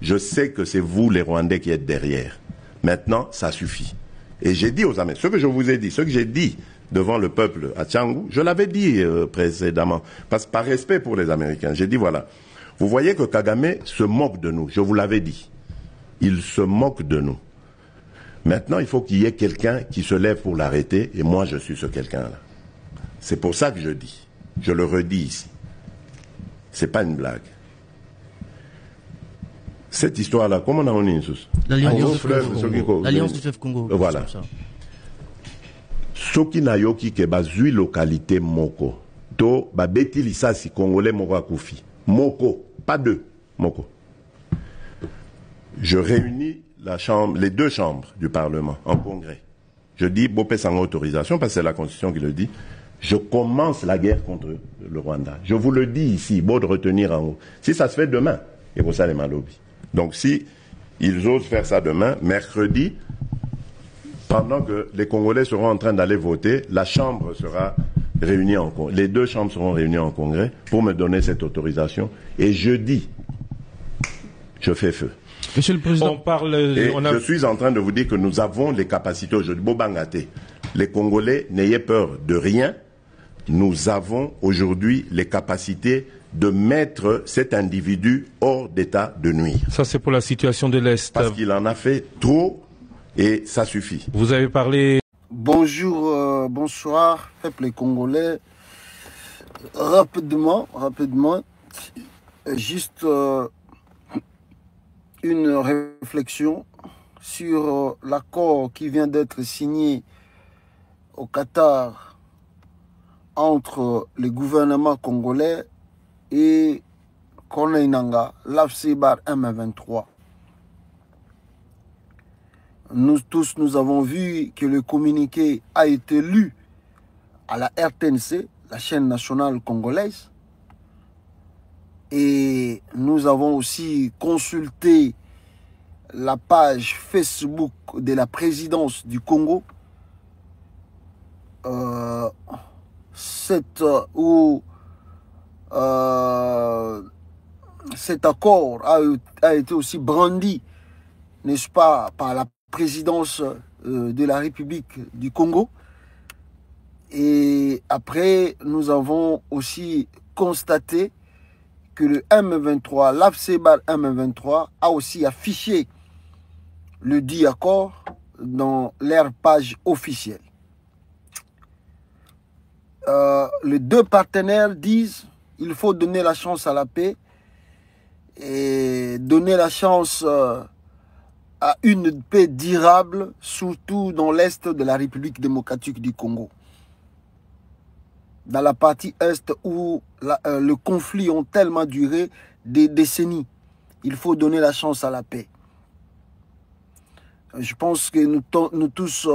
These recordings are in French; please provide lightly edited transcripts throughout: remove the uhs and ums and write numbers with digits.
Je sais que c'est vous, les Rwandais, qui êtes derrière. Maintenant, ça suffit. Et j'ai dit aux Américains, ce que je vous ai dit, ce que j'ai dit devant le peuple à Tchangou, je l'avais dit précédemment, par respect pour les Américains. J'ai dit, voilà, vous voyez que Kagame se moque de nous, je vous l'avais dit. Il se moque de nous. Maintenant, il faut qu'il y ait quelqu'un qui se lève pour l'arrêter, et moi, je suis ce quelqu'un-là. C'est pour ça que je dis, je le redis ici. C'est pas une blague. Cette histoire-là, comment on a mis l'Alliance du fleuve Congo. Voilà. Soki na yoki ke bazui localité moko. To ba beti lisasi congolais moko akufi. Moko, pas deux. Moko. Je réunis les deux chambres du Parlement en congrès. Je dis, Bopé sans autorisation, parce que c'est la Constitution qui le dit, je commence la guerre contre le Rwanda. Je vous le dis ici, beau de retenir en haut. Si ça se fait demain, et pour ça les malobis. Donc si ils osent faire ça demain, mercredi, pendant que les Congolais seront en train d'aller voter, la Chambre sera réunie en congrès. Les deux chambres seront réunies en congrès pour me donner cette autorisation. Et jeudi, je fais feu. Monsieur le Président, je suis en train de vous dire que nous avons les capacités aujourd'hui. Bobangate, les Congolais, n'ayez peur de rien. Nous avons aujourd'hui les capacités de mettre cet individu hors d'état de nuire. Ça, c'est pour la situation de l'Est. Parce qu'il en a fait trop et ça suffit. Vous avez parlé... Bonjour, bonsoir, peuple congolais. Rapidement, juste une réflexion sur l'accord qui vient d'être signé au Qatar entre le gouvernement congolais et Corneille Nangaa, l'AFC-Bar M23. Nous tous, nous avons vu que le communiqué a été lu à la RTNC, la chaîne nationale congolaise. Et nous avons aussi consulté la page Facebook de la présidence du Congo, cet accord a été aussi brandi, n'est-ce pas, par la présidence de la République du Congo. Et après, nous avons aussi constaté que le M23, l'AFC-Bar M23, a aussi affiché le dit accord dans leur page officielle. Les deux partenaires disent qu'il faut donner la chance à la paix et donner la chance à une paix durable, surtout dans l'est de la République démocratique du Congo. Dans la partie est où le conflit a tellement duré des décennies. Il faut donner la chance à la paix. Je pense que nous tous,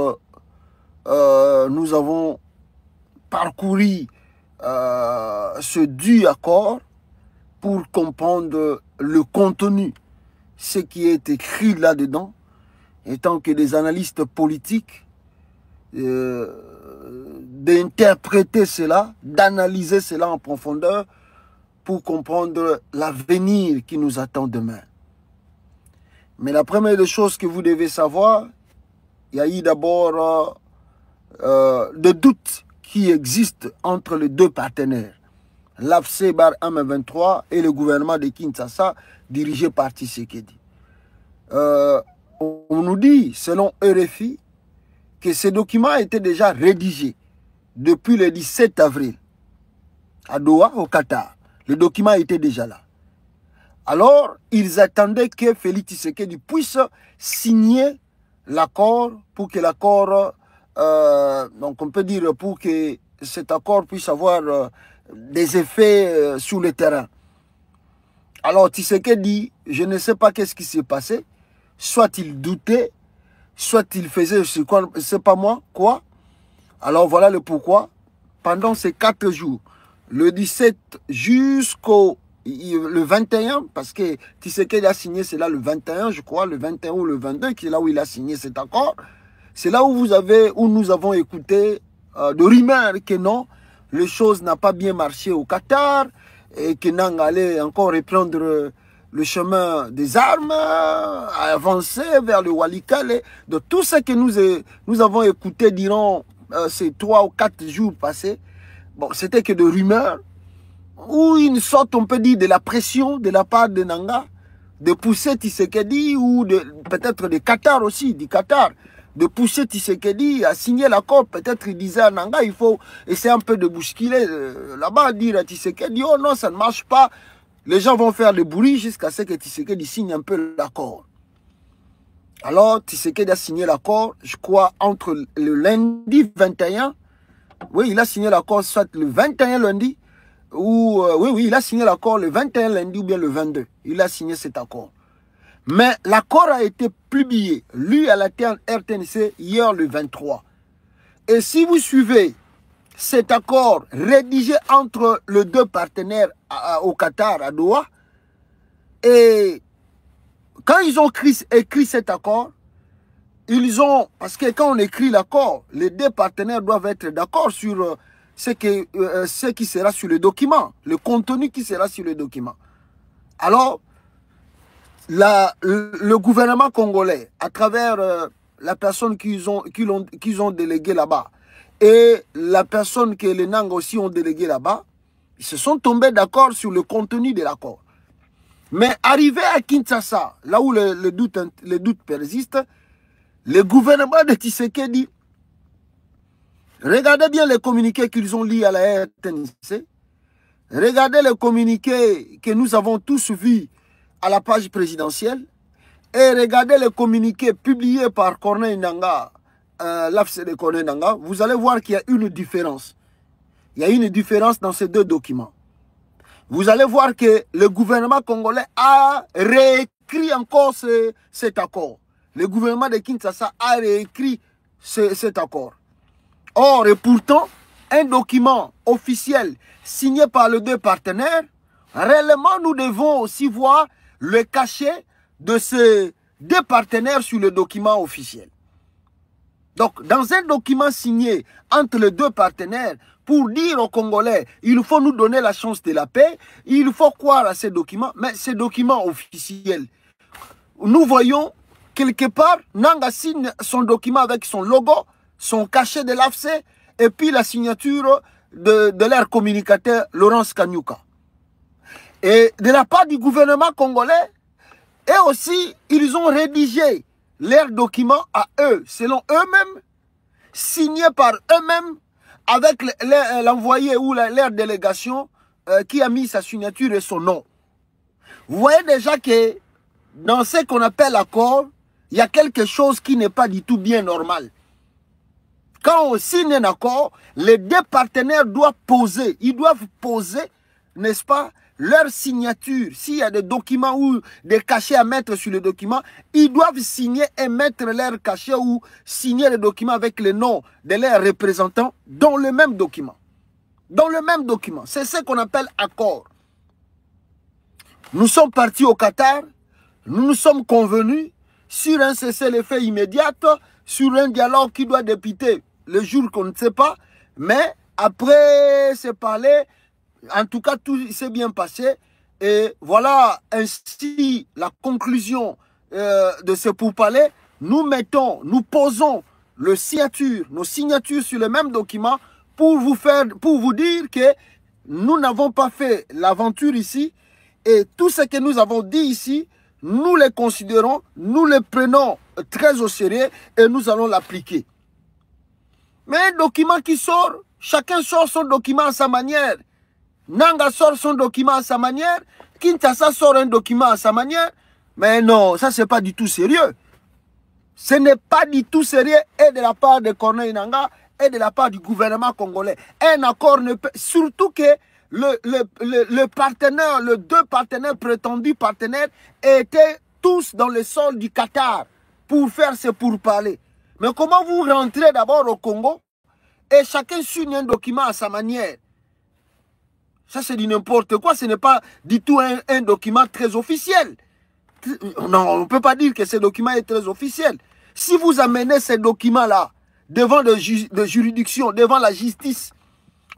nous avons parcouru ce dû accord pour comprendre le contenu, ce qui est écrit là-dedans, étant que des analystes politiques, d'interpréter cela, d'analyser cela en profondeur pour comprendre l'avenir qui nous attend demain. Mais la première des choses que vous devez savoir, il y a eu d'abord des doutes qui existent entre les deux partenaires, l'AFC-Bar M23 et le gouvernement de Kinshasa, dirigé par Tshisekedi. On nous dit, selon RFI, que ces documents étaient déjà rédigés depuis le 17 avril à Doha, au Qatar. Le document était déjà là. Alors, ils attendaient que Félix Tshisekedi puisse signer l'accord pour que l'accord, donc on peut dire pour que cet accord puisse avoir des effets sur le terrain. Alors, Tshisekedi, je ne sais pas qu'est-ce qui s'est passé, soit il doutait, soit il faisait, c'est pas moi, quoi. Alors voilà le pourquoi. Pendant ces 4 jours, le 17 jusqu'au le 21, parce que Tshisekedi a signé, c'est là le 21, je crois, le 21 ou le 22, qui est là où il a signé cet accord. C'est là où nous avons écouté de rumeurs que non, les choses n'ont pas bien marché au Qatar et que Nangaa allait encore reprendre le chemin des armes, avancer vers le Walikale, de tout ce que nous avons écouté durant ces 3 ou 4 jours passés. Bon, c'était que de rumeurs, ou une sorte, on peut dire, de la pression de la part de Nanga, de pousser Tshisekedi, ou peut-être de Qatar aussi, du Qatar, de pousser Tshisekedi à signer l'accord. Peut-être il disait à Nanga, il faut essayer un peu de bousculer là-bas, dire à Tshisekedi, oh non, ça ne marche pas. Les gens vont faire le bruit jusqu'à ce que Tshisekedi signe un peu l'accord. Alors, Tshisekedi a signé l'accord, je crois, entre le lundi 21, oui, il a signé l'accord soit le 21 lundi, ou, oui, il a signé l'accord le 21 lundi ou bien le 22. Il a signé cet accord. Mais l'accord a été publié, lu à la RTNC hier le 23. Et si vous suivez cet accord rédigé entre les 2 partenaires au Qatar, à Doha, et quand ils ont écrit cet accord, parce que quand on écrit l'accord, les 2 partenaires doivent être d'accord sur ce qui sera sur le document, le contenu qui sera sur le document. Alors, le gouvernement congolais, à travers la personne qu'ils ont déléguée là-bas, et la personne que les Nang aussi ont déléguée là-bas, ils se sont tombés d'accord sur le contenu de l'accord. Mais arrivé à Kinshasa, là où le doute persiste, le gouvernement de Tshisekedi, regardez bien les communiqués qu'ils ont lus à la RTNC, regardez les communiqués que nous avons tous vus à la page présidentielle, et regardez les communiqués publiés par Corneille Nangaa, l'AFC de Corneille Nangaa, vous allez voir qu'il y a une différence. Il y a une différence dans ces 2 documents. Vous allez voir que le gouvernement congolais a réécrit encore cet accord. Le gouvernement de Kinshasa a réécrit cet accord. Or, et pourtant, un document officiel signé par les 2 partenaires, réellement, nous devons aussi voir le cachet de ces 2 partenaires sur le document officiel. Donc, dans un document signé entre les 2 partenaires, pour dire aux Congolais, il faut nous donner la chance de la paix, il faut croire à ces documents, mais ces documents officiels, nous voyons quelque part, Nanga signe son document avec son logo, son cachet de l'AFC, et puis la signature de leur communicateur, Laurence Kanyuka. Et de la part du gouvernement congolais, et aussi, ils ont rédigé leurs documents à eux, selon eux-mêmes, signés par eux-mêmes, avec l'envoyé ou leur délégation qui a mis sa signature et son nom. Vous voyez déjà que dans ce qu'on appelle accord, il y a quelque chose qui n'est pas du tout bien normal. Quand on signe un accord, les 2 partenaires doivent poser, n'est-ce pas, leur signature. S'il y a des documents ou des cachets à mettre sur le document, ils doivent signer et mettre leur cachet ou signer le document avec le nom de leurs représentants dans le même document. Dans le même document. C'est ce qu'on appelle accord. Nous sommes partis au Qatar, nous nous sommes convenus sur un cessez-le-feu immédiat, sur un dialogue qui doit débuter le jour qu'on ne sait pas, mais après se parler, en tout cas tout s'est bien passé, et voilà ainsi la conclusion de ce pourparlers. Nous posons nos signatures sur le même document pour vous dire que nous n'avons pas fait l'aventure ici, et tout ce que nous avons dit ici, nous les considérons, nous les prenons très au sérieux et nous allons l'appliquer. Mais un document qui sort, chacun sort son document à sa manière. Nanga sort son document à sa manière, Kinshasa sort un document à sa manière, mais non, ça c'est pas du tout sérieux. Ce n'est pas du tout sérieux et de la part de Corneille Nangaa et de la part du gouvernement congolais. Un accord ne peut, surtout que le partenaire, les 2 partenaires, prétendus partenaires, étaient tous dans le sol du Qatar pour faire ce pourparlers. Mais comment vous rentrez d'abord au Congo et chacun signe un document à sa manière? Ça c'est du n'importe quoi, ce n'est pas du tout un document très officiel. Non, on ne peut pas dire que ce document est très officiel. Si vous amenez ces documents-là devant de juridiction, devant la justice,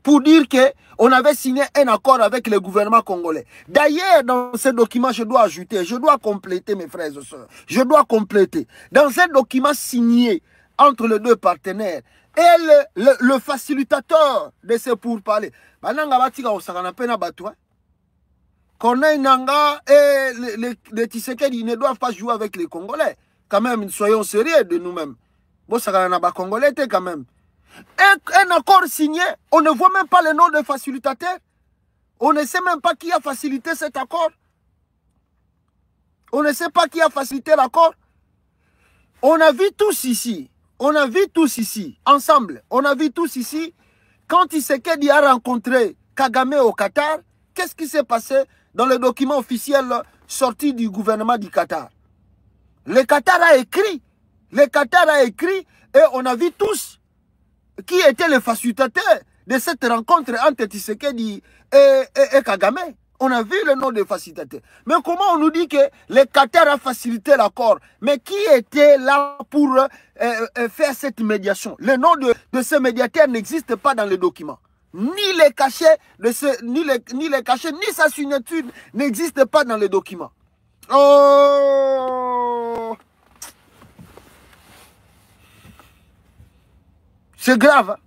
pour dire qu'on avait signé un accord avec le gouvernement congolais. D'ailleurs, dans ce document, je dois ajouter, je dois compléter, mes frères et sœurs. Je dois compléter. Dans un document signé entre les deux partenaires et le facilitateur de ce pourparlers, Corneille Nangaa et les Tshisekedi ne doivent pas jouer avec les Congolais. Quand même, soyons sérieux de nous-mêmes. Bon, ça va pas Congolais quand même. Un accord signé, on ne voit même pas le nom de facilitateur. On ne sait même pas qui a facilité cet accord. On ne sait pas qui a facilité l'accord. On a vu tous ici, ensemble, on a vu tous ici, quand Tshisekedi a rencontré Kagame au Qatar, qu'est-ce qui s'est passé dans le document officiel sorti du gouvernement du Qatar? Le Qatar a écrit et on a vu tous qui était le facilitateur de cette rencontre entre Tshisekedi et Kagame. On a vu le nom de facilitateur. Mais comment on nous dit que le Qatar a facilité l'accord? Mais qui était là pour faire cette médiation? Le nom de ce médiateur n'existe pas dans le document. Ni les cachets, ni sa signature n'existe pas dans le document. Oh! C'est grave. Hein?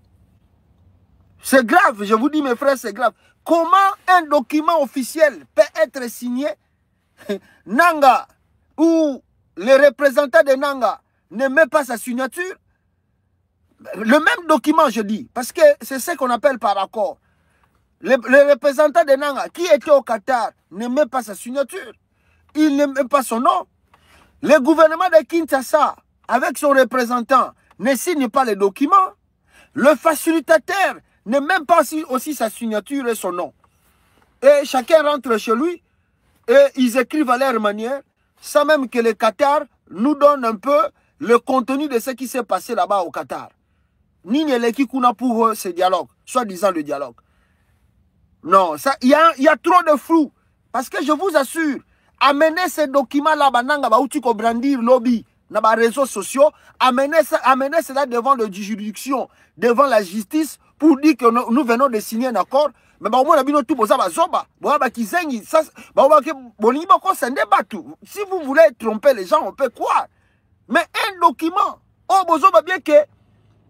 C'est grave, je vous dis mes frères, c'est grave. Comment un document officiel peut être signé? Nanga, ou le représentant de Nanga ne met pas sa signature? Le même document, je dis, parce que c'est ce qu'on appelle par accord. Le représentant de Nanga, qui était au Qatar, ne met pas sa signature. Il ne met pas son nom. Le gouvernement de Kinshasa, avec son représentant, ne signe pas les documents. Le facilitateur ne même pas aussi sa signature et son nom. Et chacun rentre chez lui et ils écrivent à leur manière, sans même que le Qatar nous donne un peu le contenu de ce qui s'est passé là-bas au Qatar. Ni l'équipe qu'on a pour ce dialogue, soi-disant le dialogue. Non, il y a trop de flou. Parce que je vous assure, amener ces documents-là, où tu peux brandir lobby, dans les réseaux sociaux, amener cela devant la juridiction, devant la justice, pour dire que nous venons de signer un accord. Mais au moins, tout si vous voulez tromper les gens, on peut croire. Mais un document, bien que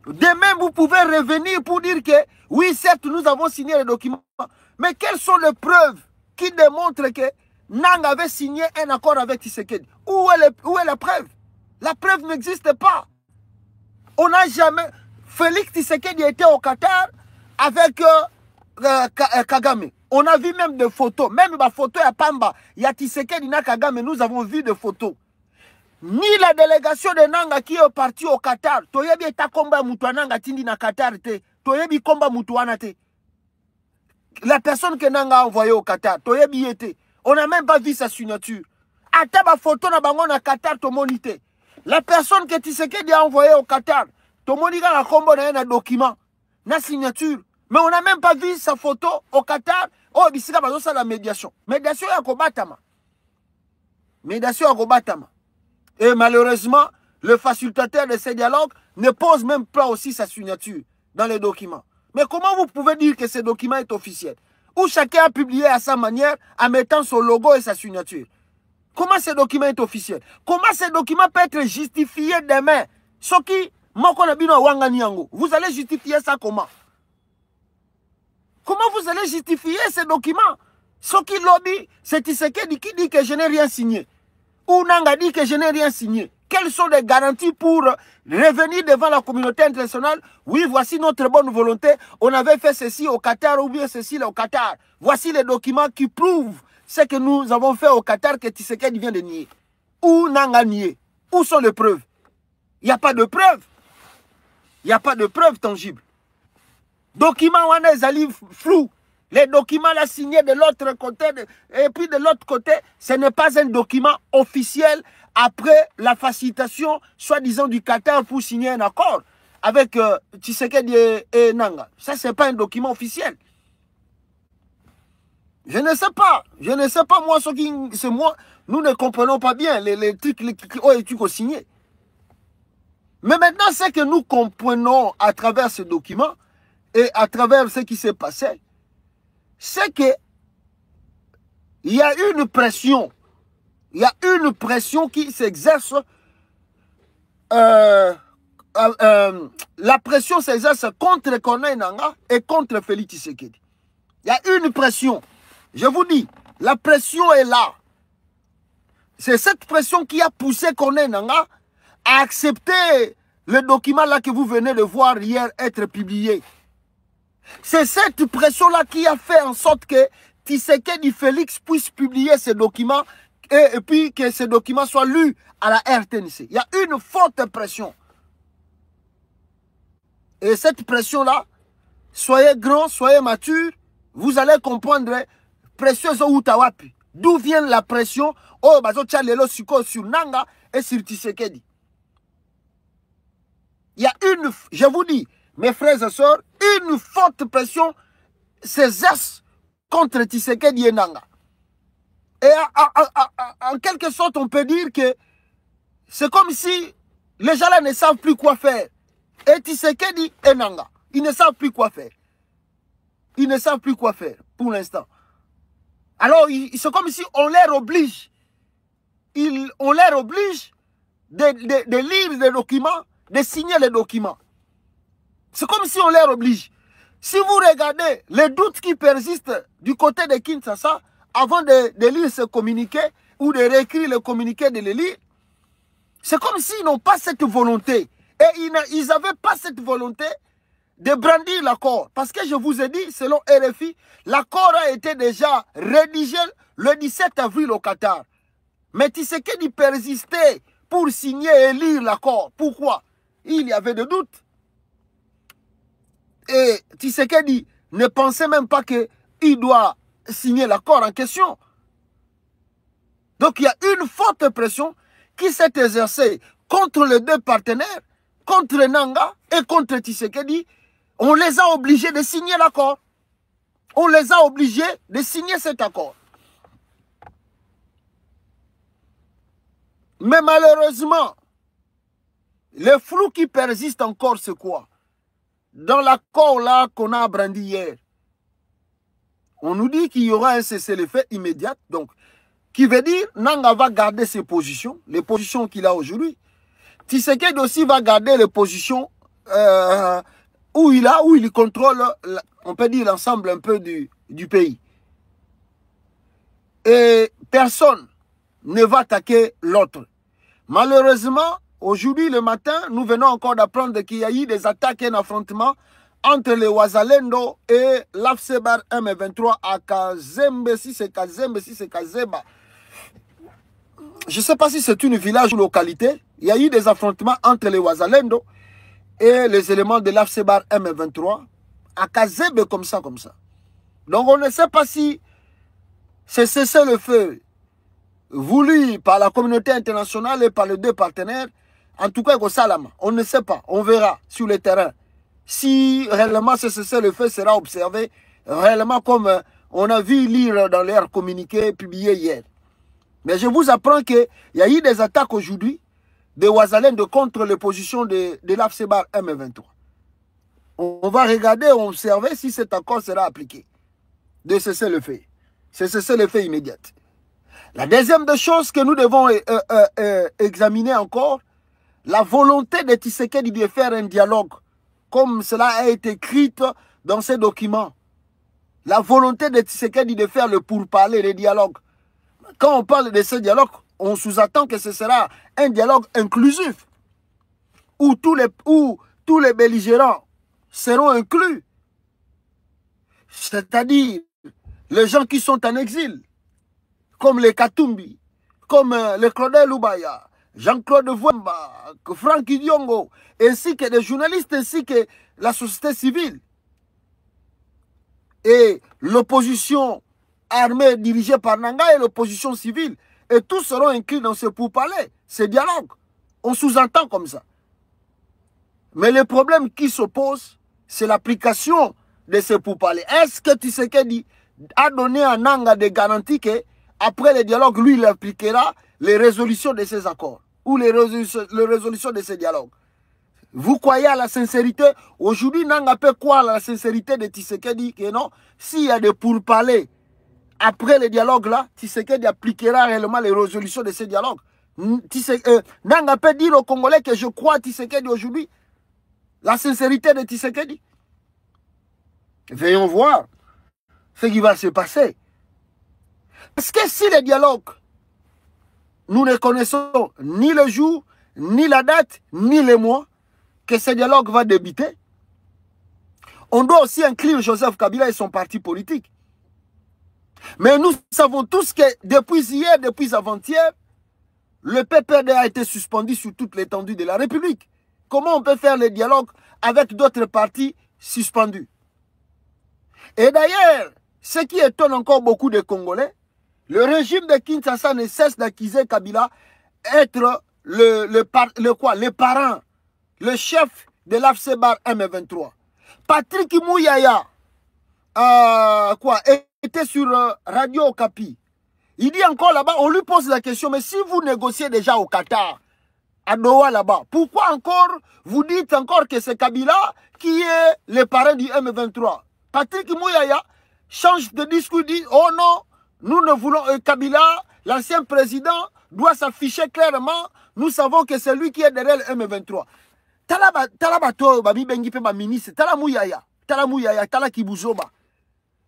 demain vous pouvez revenir pour dire que oui, certes, nous avons signé le document. Mais quelles sont les preuves qui démontrent que Nang avait signé un accord avec Tshisekedi? Où est la preuve? La preuve n'existe pas. On n'a jamais... Félix Tshisekedi était au Qatar avec Kagame. On a vu même des photos. Même ma photo à Pamba. Il y a Tshisekedi et Kagame. Nous avons vu des photos. Ni la délégation de Nanga qui est partie au Qatar. Toyebi eta komba mutu Nanga tindi na Qatar te. Toyebi komba mutu te. La personne que Nanga a envoyée au Qatar. Toyebi était. On n'a même pas vu sa signature. Ata ba photo na bango na Qatar to monite. La personne que Tshisekedi a envoyée au Qatar. To monika na kombo na un document. Na signature. Mais on n'a même pas vu sa photo au Qatar. Oh, bisika bazo sa la médiation. Médiation ya kobatama. Médiation ya kobatama. Et malheureusement, le facilitateur de ces dialogues ne pose même pas aussi sa signature dans les documents. Mais comment vous pouvez dire que ce document est officiel? Où chacun a publié à sa manière en mettant son logo et sa signature. Comment ce document est officiel? Comment ce document peut être justifié demain? Vous allez justifier ça comment? Comment vous allez justifier ce document? Ce qui lobby, c'est Tshisekedi qui dit que je n'ai rien signé. Ou Nanga dit que je n'ai rien signé. Quelles sont les garanties pour revenir devant la communauté internationale? Oui, voici notre bonne volonté. On avait fait ceci au Qatar ou bien ceci au Qatar. Voici les documents qui prouvent ce que nous avons fait au Qatar que Tshisekedi vient de nier. Ou Nanga nier. Où sont les preuves? Il n'y a pas de preuves. Il n'y a pas de preuves tangibles. Documents on est flou. Les documents là signés de l'autre côté, et puis de l'autre côté, ce n'est pas un document officiel après la facilitation, soi-disant du Qatar pour signer un accord avec Tshisekedi et Nanga. Ça, ce n'est pas un document officiel. Je ne sais pas. Je ne sais pas, moi, c'est moi. Nous ne comprenons pas bien les trucs qui ont signé. Mais maintenant, ce que nous comprenons à travers ce document, et à travers ce qui s'est passé, c'est que il y a une pression. Il y a une pression qui s'exerce. La pression s'exerce contre Corneille Nangaa et contre Félix Tshisekedi. Il y a une pression. Je vous dis, la pression est là. C'est cette pression qui a poussé Corneille Nangaa à accepter le document là que vous venez de voir hier être publié. C'est cette pression-là qui a fait en sorte que Tshisekedi Félix puisse publier ces documents et puis que ces documents soient lus à la RTNC. Il y a une forte pression. Et cette pression-là, soyez grands, soyez matures, vous allez comprendre précieuse Outawapi. D'où vient la pression sur Nanga et sur Tshisekedi. Il y a une, je vous dis, mes frères et sœurs, une forte pression s'exerce contre Tshisekedi et Nanga. Et en quelque sorte, on peut dire que c'est comme si les gens là ne savent plus quoi faire. Et Tshisekedi et Nanga, ils ne savent plus quoi faire. Ils ne savent plus quoi faire pour l'instant. Alors, c'est comme si on les oblige. On les oblige de lire les documents, de signer les documents. C'est comme si on les oblige. Si vous regardez les doutes qui persistent du côté de Kinshasa, avant de lire ce communiqué ou de réécrire le communiqué de le lire, c'est comme s'ils n'ont pas cette volonté. Et ils n'avaient pas cette volonté de brandir l'accord. Parce que je vous ai dit, selon RFI, l'accord a été déjà rédigé le 17 avril au Qatar. Mais Tshisekedi persistait pour signer et lire l'accord. Pourquoi? Il y avait des doutes. Et Tshisekedi ne pensait même pas qu'il doit signer l'accord en question. Donc il y a une forte pression qui s'est exercée contre les deux partenaires, contre Nanga et contre Tshisekedi. On les a obligés de signer l'accord. On les a obligés de signer cet accord. Mais malheureusement, le flou qui persiste encore, c'est quoi? Dans l'accord là qu'on a brandi hier, on nous dit qu'il y aura un cessez-le-feu immédiat, donc, qui veut dire Nanga va garder ses positions, les positions qu'il a aujourd'hui. Tshisekedi aussi va garder les positions où il contrôle, on peut dire, l'ensemble un peu du pays. Et personne ne va attaquer l'autre. Malheureusement, aujourd'hui, le matin, nous venons encore d'apprendre qu'il y a eu des attaques et un affrontement entre les Wazalendo et l'AFSEBAR M23 à Kazembe, si c'est Kazembe, si c'est Kazeba. Je ne sais pas si c'est une village ou localité. Il y a eu des affrontements entre les Wazalendo et les éléments de l'AFSEBAR M23 à Kazembe, comme ça. Donc on ne sait pas si c'est cessez-le-feu voulu par la communauté internationale et par les deux partenaires. En tout cas, on ne sait pas. On verra sur le terrain si réellement ce cessez-le-feu sera observé réellement comme on a vu lire dans leur communiqué publié hier. Mais je vous apprends qu'il y a eu des attaques aujourd'hui de Wazalendo contre les positions de l'AFSEBAR M23. On va regarder, observer si cet accord sera appliqué. De cessez-le-feu. C'est cessez-le-feu immédiat. La deuxième des choses que nous devons examiner encore, la volonté de Tshisekedi de faire un dialogue, comme cela a été écrit dans ces documents. La volonté de Tshisekedi de faire le pourparler, le dialogue. Quand on parle de ce dialogue, on sous-attend que ce sera un dialogue inclusif, où tous les belligérants seront inclus. C'est-à-dire les gens qui sont en exil, comme les Katumbi, comme les Claudel Loubaya, Jean-Claude Vouemba, Franck Idiongo, ainsi que des journalistes, ainsi que la société civile. Et l'opposition armée dirigée par Nanga et l'opposition civile. Et tous seront inclus dans ce pourparler, ce dialogue. On sous-entend comme ça. Mais le problème qui se pose, c'est l'application de ce pourparler. Est-ce que Tshisekedi a donné à Nanga des garanties que après le dialogue, lui, il appliquera les résolutions de ces accords ou les résolutions de ces dialogues? Vous croyez à la sincérité? Aujourd'hui, Nanga peut croire à la sincérité de Tshisekedi que non, s'il y a des pourparlers après le dialogue là, Tshisekedi appliquera réellement les résolutions de ces dialogues. Nanga peut dire aux Congolais que je crois à Tshisekedi aujourd'hui. La sincérité de Tshisekedi. Veillons voir ce qui va se passer. Parce que si le dialogue, nous ne connaissons ni le jour, ni la date, ni le mois, que ce dialogue va débuter, on doit aussi inclure Joseph Kabila et son parti politique. Mais nous savons tous que depuis hier, depuis avant-hier, le PPRD a été suspendu sur toute l'étendue de la République. Comment on peut faire le dialogue avec d'autres partis suspendus? Et d'ailleurs, ce qui étonne encore beaucoup de Congolais, le régime de Kinshasa ne cesse d'accuser Kabila être le parrain, le chef de l'AFC-Bar M23. Patrick Mouyaya était sur Radio Okapi. Il dit encore là-bas, on lui pose la question, mais si vous négociez déjà au Qatar, à Doha là-bas, pourquoi encore vous dites encore que c'est Kabila qui est le parrain du M23? Patrick Mouyaya change de discours, dit, oh non, nous ne voulons Kabila, l'ancien président, doit s'afficher clairement. Nous savons que c'est lui qui est derrière le M23. Talabato, Babi Bengi Pema ministre, Talamouyaya, Tala Kibuzoba.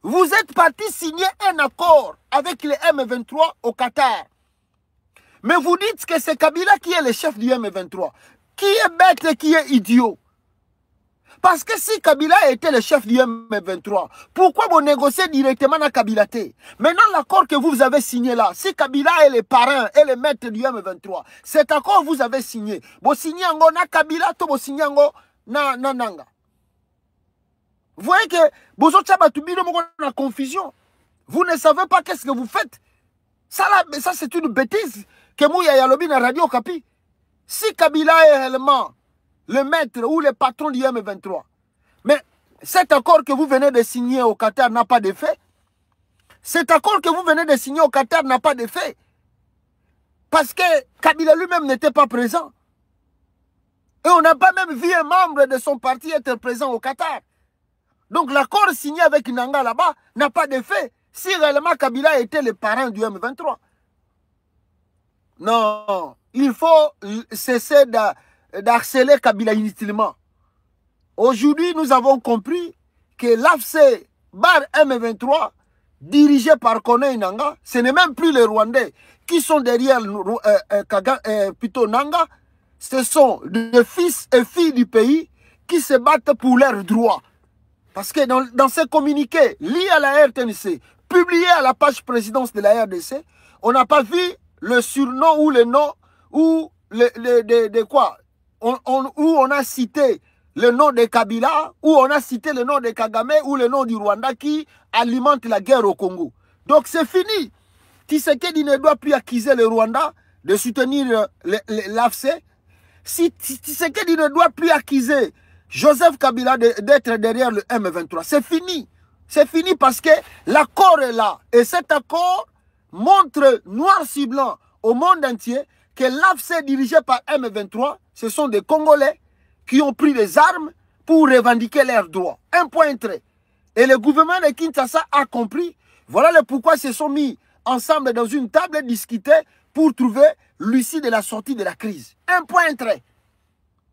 Vous êtes parti signer un accord avec le M23 au Qatar. Mais vous dites que c'est Kabila qui est le chef du M23. Qui est bête et qui est idiot? Parce que si Kabila était le chef du M23, pourquoi vous négociez directement avec Kabila? Maintenant, l'accord que vous avez signé là, si Kabila est le parrain et le maître du M23, cet accord vous avez signé. Vous signez na Kabila, vous signez na Nanga. Vous voyez que vous êtes la confusion. Vous ne savez pas qu'est-ce que vous faites. Ça, c'est une bêtise que Mouyaya Lobi na Radio Okapi. Si Kabila est réellement le maître ou le patron du M23, mais cet accord que vous venez de signer au Qatar n'a pas d'effet. Cet accord que vous venez de signer au Qatar n'a pas d'effet. Parce que Kabila lui-même n'était pas présent. Et on n'a pas même vu un membre de son parti être présent au Qatar. Donc l'accord signé avec Nanga là-bas n'a pas d'effet si réellement Kabila était le parrain du M23. Non, il faut cesser d'harceler Kabila inutilement. Aujourd'hui, nous avons compris que l'AFC Bar M23, dirigé par Kone Nanga, ce n'est même plus les Rwandais qui sont derrière plutôt Nanga, ce sont des fils et filles du pays qui se battent pour leurs droits. Parce que dans ces communiqués liés à la RTNC, publiés à la page présidence de la RDC, on n'a pas vu le surnom ou le nom ou où on a cité le nom de Kabila, où on a cité le nom de Kagame ou le nom du Rwanda qui alimente la guerre au Congo. Donc c'est fini. Tshisekedi ne doit plus accuser le Rwanda de soutenir l'AFC. Si Tshisekedi ne doit plus accuser Joseph Kabila d'être derrière le M23. C'est fini. C'est fini parce que l'accord est là. Et cet accord montre noir sur blanc au monde entier que l'AFC dirigé par M23, ce sont des Congolais qui ont pris des armes pour revendiquer leurs droits. Un point trait. Et le gouvernement de Kinshasa a compris. Voilà le pourquoi ils se sont mis ensemble dans une table et discuter pour trouver l'issue de la sortie de la crise. Un point trait.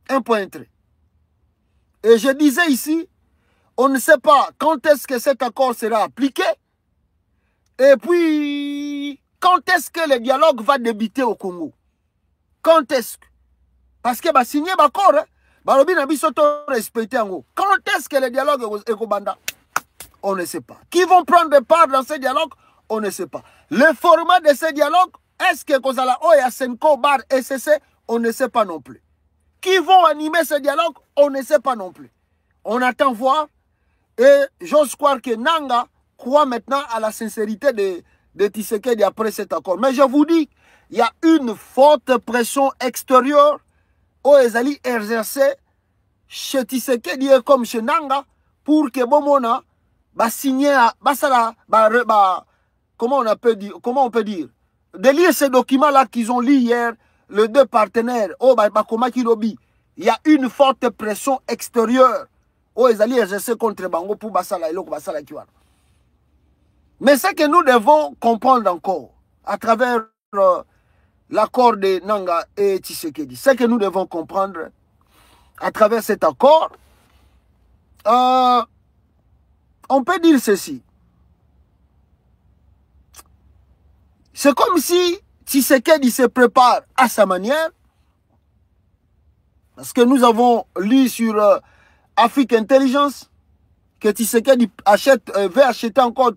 Un point trait. Et je disais ici, on ne sait pas quand est-ce que cet accord sera appliqué. Et puis, quand est-ce que le dialogue va débuter au Congo? Quand est-ce que? Parce que signer l'accord, quand est-ce que le dialogue est au Banda? On ne sait pas. Qui vont prendre part dans ce dialogue? On ne sait pas. Le format de ce dialogue, est-ce que Kozala Oya Senko Bar SCC? On ne sait pas non plus. Qui vont animer ce dialogue? On ne sait pas non plus. On attend voir. Et j'ose croire que Nanga croit maintenant à la sincérité de Tshisekedi après cet accord. Mais je vous dis, il y a une forte pression extérieure aux Ezali exercée chez Tshisekedi comme chez Nanga pour que Bomona signer, comment on peut dire, de lire ces documents-là qu'ils ont lus hier, les deux partenaires, Bakoma Kilobi il y a une forte pression extérieure. Oh, ils allaient exercer contre Bango pour Bassala et l'autre Bassala Kiwana. Mais ce que nous devons comprendre encore, à travers l'accord de Nanga et Tshisekedi, ce que nous devons comprendre, à travers cet accord, on peut dire ceci. C'est comme si Tshisekedi se prépare à sa manière, parce que nous avons lu sur Afrique Intelligence que Tshisekedi veut acheter encore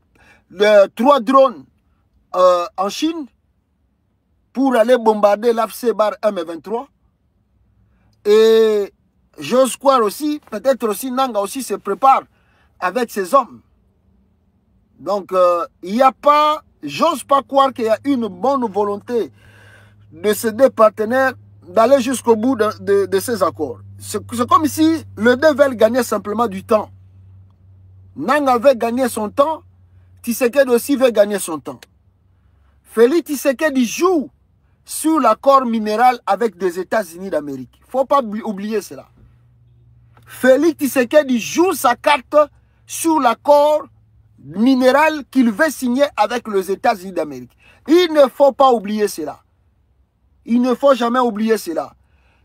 3 drones en Chine pour aller bombarder l'AFC Bar M23. Et j'ose croire aussi, peut-être aussi Nanga aussi se prépare avec ses hommes. Donc il n'y a pas, j'ose pas croire qu'il y a une bonne volonté de ces deux partenaires d'aller jusqu'au bout de ces accords. C'est comme si les deux veulent gagner simplement du temps. Nanga veut gagner son temps, Tshisekedi aussi veut gagner son temps. Félix Tshisekedi joue sur l'accord minéral avec des États-Unis d'Amérique. Il ne faut pas oublier cela. Félix Tshisekedi joue sa carte sur l'accord minéral qu'il veut signer avec les États-Unis d'Amérique. Il ne faut pas oublier cela. Il ne faut jamais oublier cela.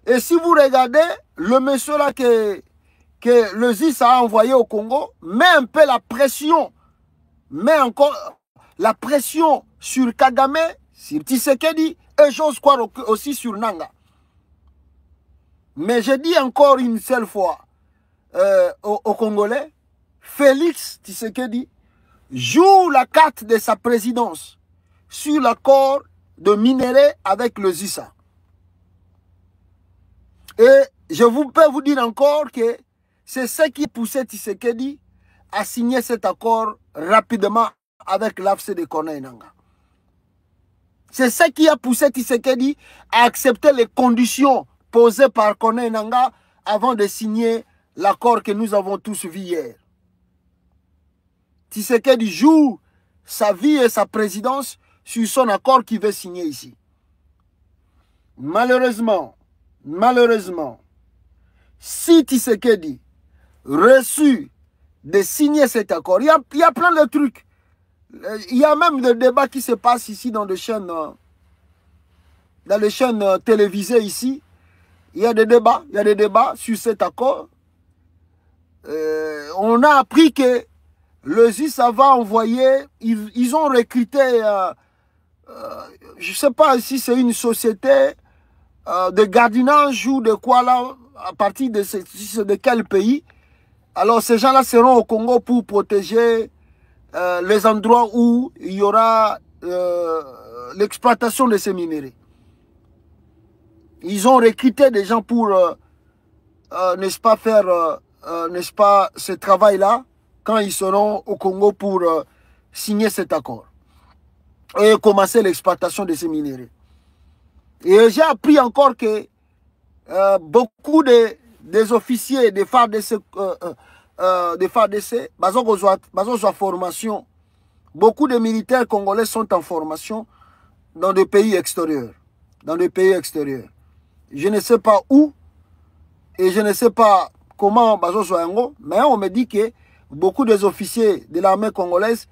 Et si vous regardez, le monsieur là que le ZIS a envoyé au Congo, met un peu la pression, met encore la pression sur Kagame, sur Tshisekedi, et j'ose croire aussi sur Nanga. Mais je dis encore une seule fois aux Congolais, Félix Tshisekedi joue la carte de sa présidence sur l'accord de minerai avec le ZISA. Et je peux vous dire encore que c'est ce qui poussait Tshisekedi à signer cet accord rapidement avec l'AFC de Corneille Nangaa. C'est ce qui a poussé Tshisekedi à accepter les conditions posées par Corneille Nangaa avant de signer l'accord que nous avons tous vu hier. Tshisekedi joue sa vie et sa présidence sur son accord qu'il veut signer ici. Malheureusement, si Tshisekedi reçu de signer cet accord, il y a plein de trucs. Il y a même des débats qui se passent ici dans les chaînes télévisées ici. Il y a des débats sur cet accord. On a appris que le ZISA va envoyer, ils ont recruté, je ne sais pas si c'est une société de gardiennage ou de quoi là, à partir de quel pays. Alors ces gens-là seront au Congo pour protéger les endroits où il y aura l'exploitation de ces minéraux. Ils ont recruté des gens pour, n'est-ce pas, faire, n'est-ce pas, ce travail-là, quand ils seront au Congo pour signer cet accord et commencer l'exploitation de ces minéraux. Et j'ai appris encore que beaucoup des officiers des FARDC, formation, beaucoup de militaires congolais sont en formation dans des pays extérieurs. Je ne sais pas où et je ne sais pas comment mais on me dit que beaucoup des officiers de l'armée congolaise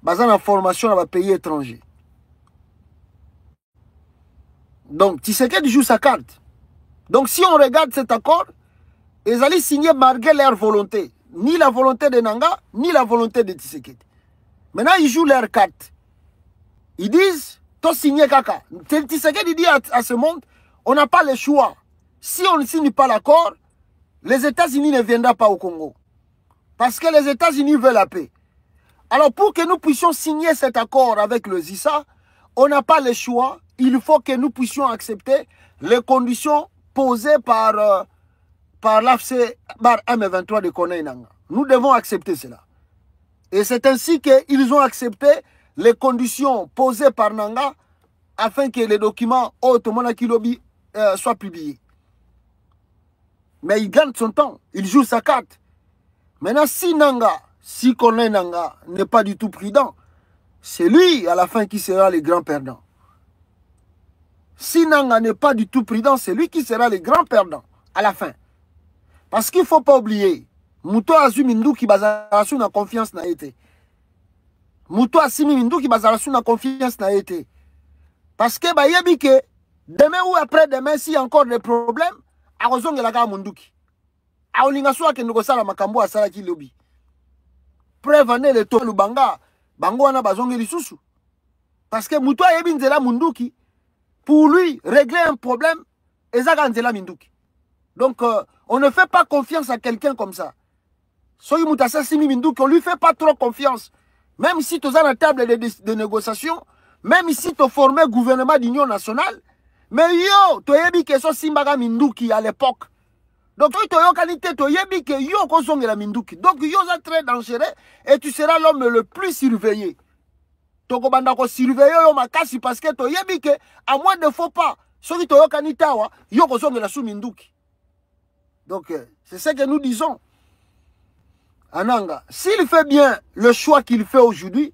sont en formation dans les pays étrangers. Donc Tshisekedi joue sa carte. Donc si on regarde cet accord, ils allaient signer malgré leur volonté. Ni la volonté de Nanga, ni la volonté de Tshisekedi. Maintenant, ils jouent leur carte. Ils disent, t'as signé caca. Tshisekedi dit à ce monde, on n'a pas le choix. Si on ne signe pas l'accord, les États-Unis ne viendront pas au Congo. Parce que les États-Unis veulent la paix. Alors pour que nous puissions signer cet accord avec le ZISA, on n'a pas le choix. Il faut que nous puissions accepter les conditions posées par l'AFC Bar M23 de Corneille Nangaa. Nous devons accepter cela. Et c'est ainsi qu'ils ont accepté les conditions posées par Nanga afin que les documents Otomona Kilobi soient publiés. Mais il gagne son temps, il joue sa carte. Maintenant, si Corneille Nangaa n'est pas du tout prudent, c'est lui à la fin qui sera le grand perdant. Si Nanga n'est pas du tout prudent, c'est lui qui sera le grand perdant à la fin. Parce qu'il ne faut pas oublier, Mouto Azumi Ndouki bazala sous na confiance na été. Mouto Azumi Ndouki bazala sous na confiance na été. Parce que bah yebi que demain ou après demain s'il y a encore des problèmes, a raison que la gare Mundouki. A olinga soa ke ndoko sala makambo asala ki lobby. Prévenez le taux Lubanga, bango wana bazonge lisusu. Parce que Mouto yebi nzela Mundouki, pour lui régler un problème, ezaka nzela Mindouki. Donc on ne fait pas confiance à quelqu'un comme ça. Soyi Moutassa Simi Mindouki, on lui fait pas trop confiance. Même si tu as la table de négociation, même si tu as formé gouvernement d'union nationale, mais yo, tu as dit que so Simbaga Mindouki à l'époque. Donc tu as dit que yo kosonge la Mindouki. Donc yo c'est très dangereux et tu seras l'homme le plus surveillé. Tu vas surveiller yo makasi parce que tu as dit que à moins de faux pas, soki tu as dit yo kosonge la sous Mindouki. Donc c'est ce que nous disons. Ananga, s'il fait bien le choix qu'il fait aujourd'hui,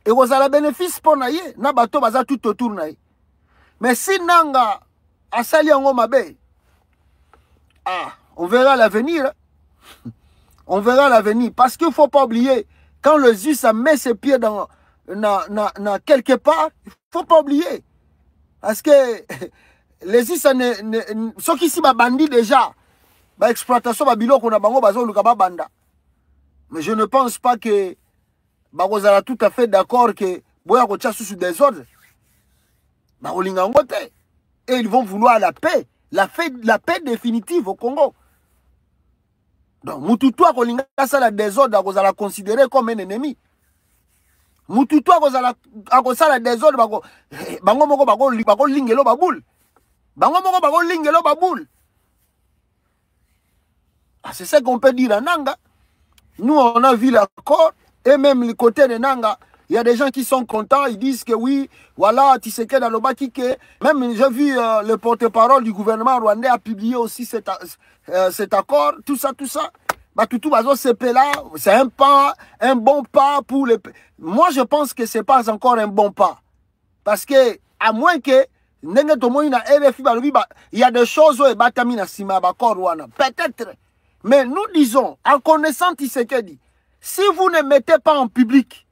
et vous avez le bénéfice pour naïe, na bateau baza tout autour naïe. Mais si Nanga a sali en mabe, on verra l'avenir. On verra l'avenir. Parce qu'il ne faut pas oublier, quand le ZUS met ses pieds dans quelque part, il ne faut pas oublier. Parce que les ZUS, ceux qui sont bandits déjà, l'exploitation de biloko na bango bazo lukaba banda. Mais je ne pense pas que vous êtes tout à fait d'accord que vous avez sous des ordres. Et ils vont vouloir la paix. La paix définitive au Congo. Donc, Moutoutou a la désordre, vous allez considérer comme un ennemi. Moutoutou a la désordre, c'est ce qu'on peut dire à Nanga. Nous, on a vu l'accord, et même le côté de Nanga, il y a des gens qui sont contents, ils disent que oui, voilà, Tshisekedi dans le Bakike. Même j'ai vu le porte-parole du gouvernement rwandais a publié aussi cet accord, tout ça. Batutu Bazo CP là, c'est un pas, un bon pas pour les... Moi, je pense que c'est pas encore un bon pas. Parce que, à moins que, il y a des choses où il y a peut-être. Mais nous disons, en connaissant Tshisekedi, si vous ne mettez pas en public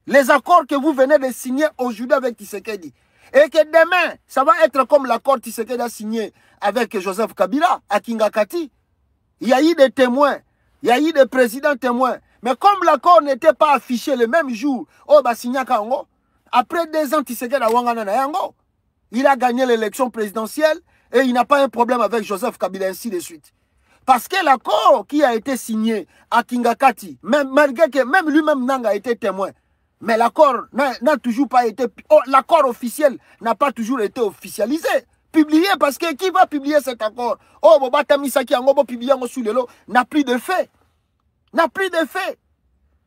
les accords que vous venez de signer aujourd'hui avec Tshisekedi, et que demain, ça va être comme l'accord Tshisekedi a signé avec Joseph Kabila à Kingakati, il y a eu des témoins, il y a eu des présidents témoins, mais comme l'accord n'était pas affiché le même jour, après 2 ans, Tshisekedi a Wangana na yango, il a gagné l'élection présidentielle et il n'a pas un problème avec Joseph Kabila, ainsi de suite. Parce que l'accord qui a été signé à Kingakati, malgré que même lui-même Nanga a été témoin, mais l'accord n'a toujours pas été... l'accord officiel n'a pas toujours été officialisé, publié, parce que qui va publier cet accord? Bobata Misaki Angobo publié sous le lot, n'a plus de fait. N'a plus de fait.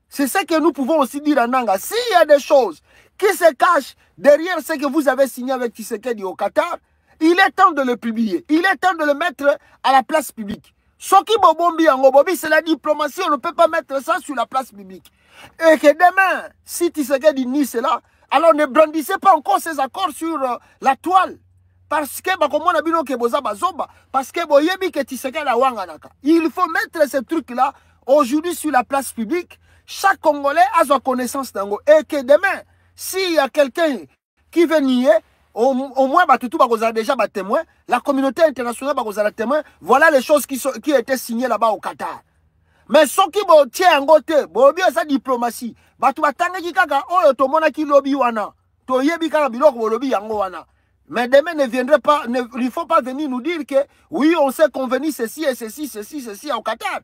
C'est ce que nous pouvons aussi dire à Nanga. S'il y a des choses qui se cachent derrière ce que vous avez signé avec Tshisekedi au Qatar, il est temps de le publier. Il est temps de le mettre à la place publique. Soki Bobombi Angobobi, c'est la diplomatie, on ne peut pas mettre ça sur la place publique. Et que demain, si Tshisekedi nie cela, alors ne brandissez pas encore ces accords sur la toile. Parce que, parce que il faut mettre ces trucs-là aujourd'hui sur la place publique. Chaque Congolais a sa connaissance d'ango. Et que demain, s'il y a quelqu'un qui veut nier, au moins, déjà témoin, la communauté internationale va témoin. Voilà les choses qui ont été signées là-bas au Qatar. Mais ce qui tient en côté, c'est sa diplomatie. Mais demain ne viendrait pas, il ne faut pas venir nous dire que oui, on s'est convenu ceci et ceci au Qatar.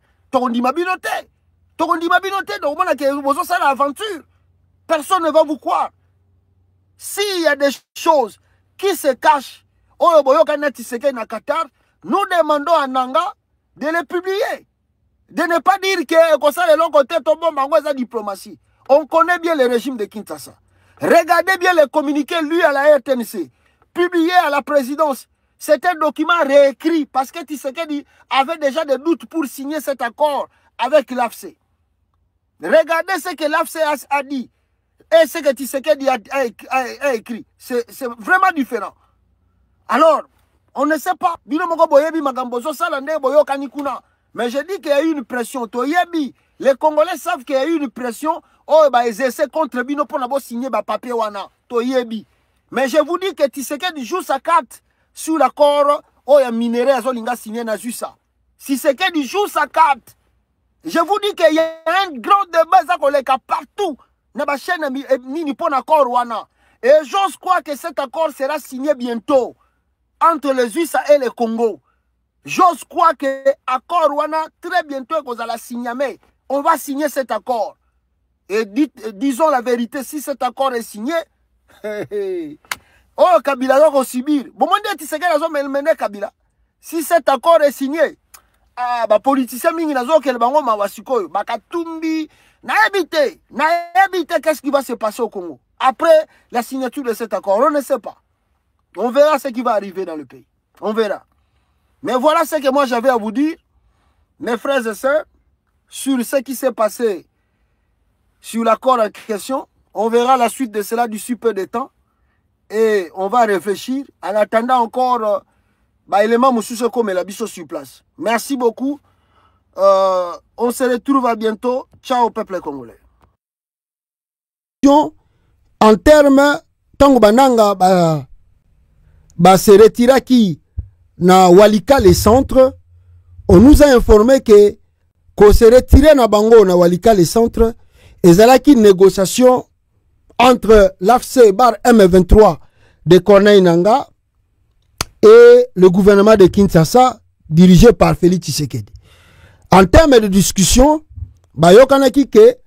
Personne ne va vous croire. S'il y a des choses qui se cachent, nous demandons à Nanga de les publier. De ne pas dire que ça de l'autre côté, la diplomatie. On connaît bien le régime de Kinshasa. Regardez bien les communiqués, lui, à la RTNC. Publié à la présidence. C'est un document réécrit parce que Tshisekedi avait déjà des doutes pour signer cet accord avec l'AFC. Regardez ce que l'AFC a dit et ce que Tshisekedi a écrit. C'est vraiment différent. Alors, On ne sait pas. Bino moko boyebi magambozo salande boyo kanikuna. Mais je dis qu'il y a eu une pression. Toyebi, les Congolais savent qu'il y a eu une pression. Oh, bah, ils essaient contre Bino pour n'avoir signé ba papier wana. Toyebi. Mais je vous dis que Tshisekedi joue sa carte sur l'accord. Oh, il y a minerai à Zolinga signé na ça. Tshisekedi joue sa carte. Je vous dis qu'il y a un grand débat partout. Na ba chaîne ni pour l'accord wana. Et j'ose croire que cet accord sera signé bientôt entre les USA et le Congo. J'ose croire que l'accord Rwanda, très bientôt, on va signer cet accord. Et disons la vérité, si cet accord est signé, oh, Kabila va subir. Bon, Kabila. Si cet accord est signé, ah, bah, politicien mingi nazo kel bango mawasikoyo, bakatumbi, na éviter, qu'est-ce qui va se passer au Congo. Après la signature de cet accord, on ne sait pas. On verra ce qui va arriver dans le pays. On verra. Mais voilà ce que moi j'avais à vous dire, mes frères et sœurs, sur ce qui s'est passé sur l'accord en question. On verra la suite de cela d'ici peu de temps. Et on va réfléchir. En attendant encore, élément Moussousse comme la biso sur place. Merci beaucoup. On se retrouve à bientôt. Ciao peuple congolais. En termes, tango bananga se retira qui na Walikale centre, on nous a informé que qu'on se retirait na bango na Walikale centre et zalaki négociation entre l'AFC bar M23 de Corneille Nangaa et le gouvernement de Kinshasa dirigé par Félix Tshisekedi. En termes de discussion, bayokanaki ke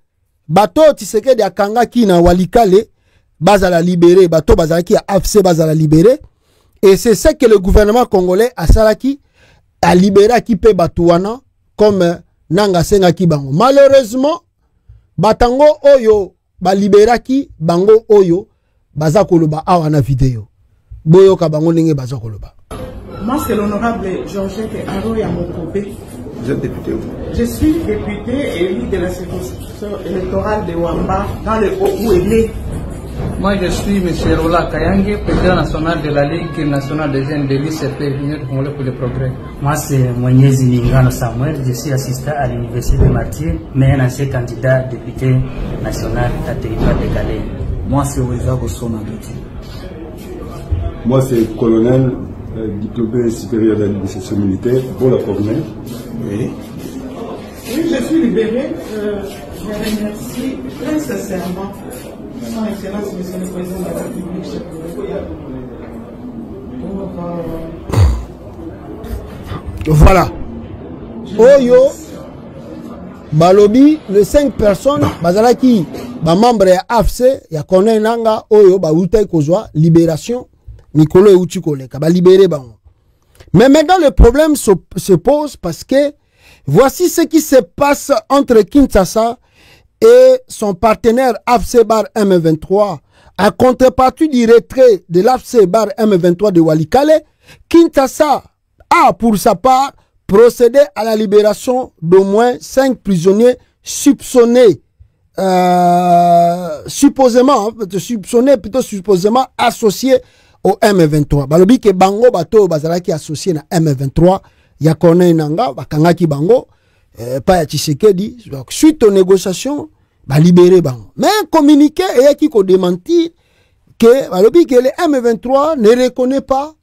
bato Tshisekedi akangaki na Walikale bazala libéré, bato bazalaki à AFC bazala libéré. Et c'est ce que le gouvernement congolais a salaki a libéré qui peut batouana comme nanga sengaki bango. Malheureusement, batango oyo ba libéré qui bango oyo baza koloba awana vidéo. Boyo ka bango ndenge baza koloba. Moi c'est l'honorable Georgette Aroya Mokobe. Vous êtes député où? Je suis député élu de la circonscription électorale de Wamba dans le Haut-Ouélé. Moi, je suis M. Rola Kayange, président national de la Ligue nationale des jeunes de l'ICP, Union Congolais pour le progrès. Moi, c'est Moïse Ningano Samuel, je suis assistant à l'Université de Martyr, mais un ancien candidat député national à territoire de Calais. Moi, c'est Weza Bossona. Moi, c'est colonel diplômé supérieur de l'administration militaire, Bola Cornet. Oui, je suis libéré. Je remercie très sincèrement Son Excellence, Monsieur le Président de la République, voilà. Oyo, balobi, les 5 personnes, bazalaki, membre ya AFC, ya Corneille Nangaa, oyo, utai kozwa, libération, Nikolo Euti Koleka, libéré bango. Mais maintenant, le problème se pose parce que voici ce qui se passe entre Kinshasa et son partenaire AFC bar M23. À contrepartie du retrait de l'AFC bar M23 de Walikale, Kinshasa a pour sa part procédé à la libération d'au moins 5 prisonniers soupçonnés, supposément associés au M23. Balobi ke bango bato bazalaki associé na M23, ya Corneille Nangaa, bakangaki bango, pas ya Tshisekedi. Donc, suite aux négociations, libéré bango. Mais un communiqué et qui ko démentir que balobi que le M23 ne reconnaît pas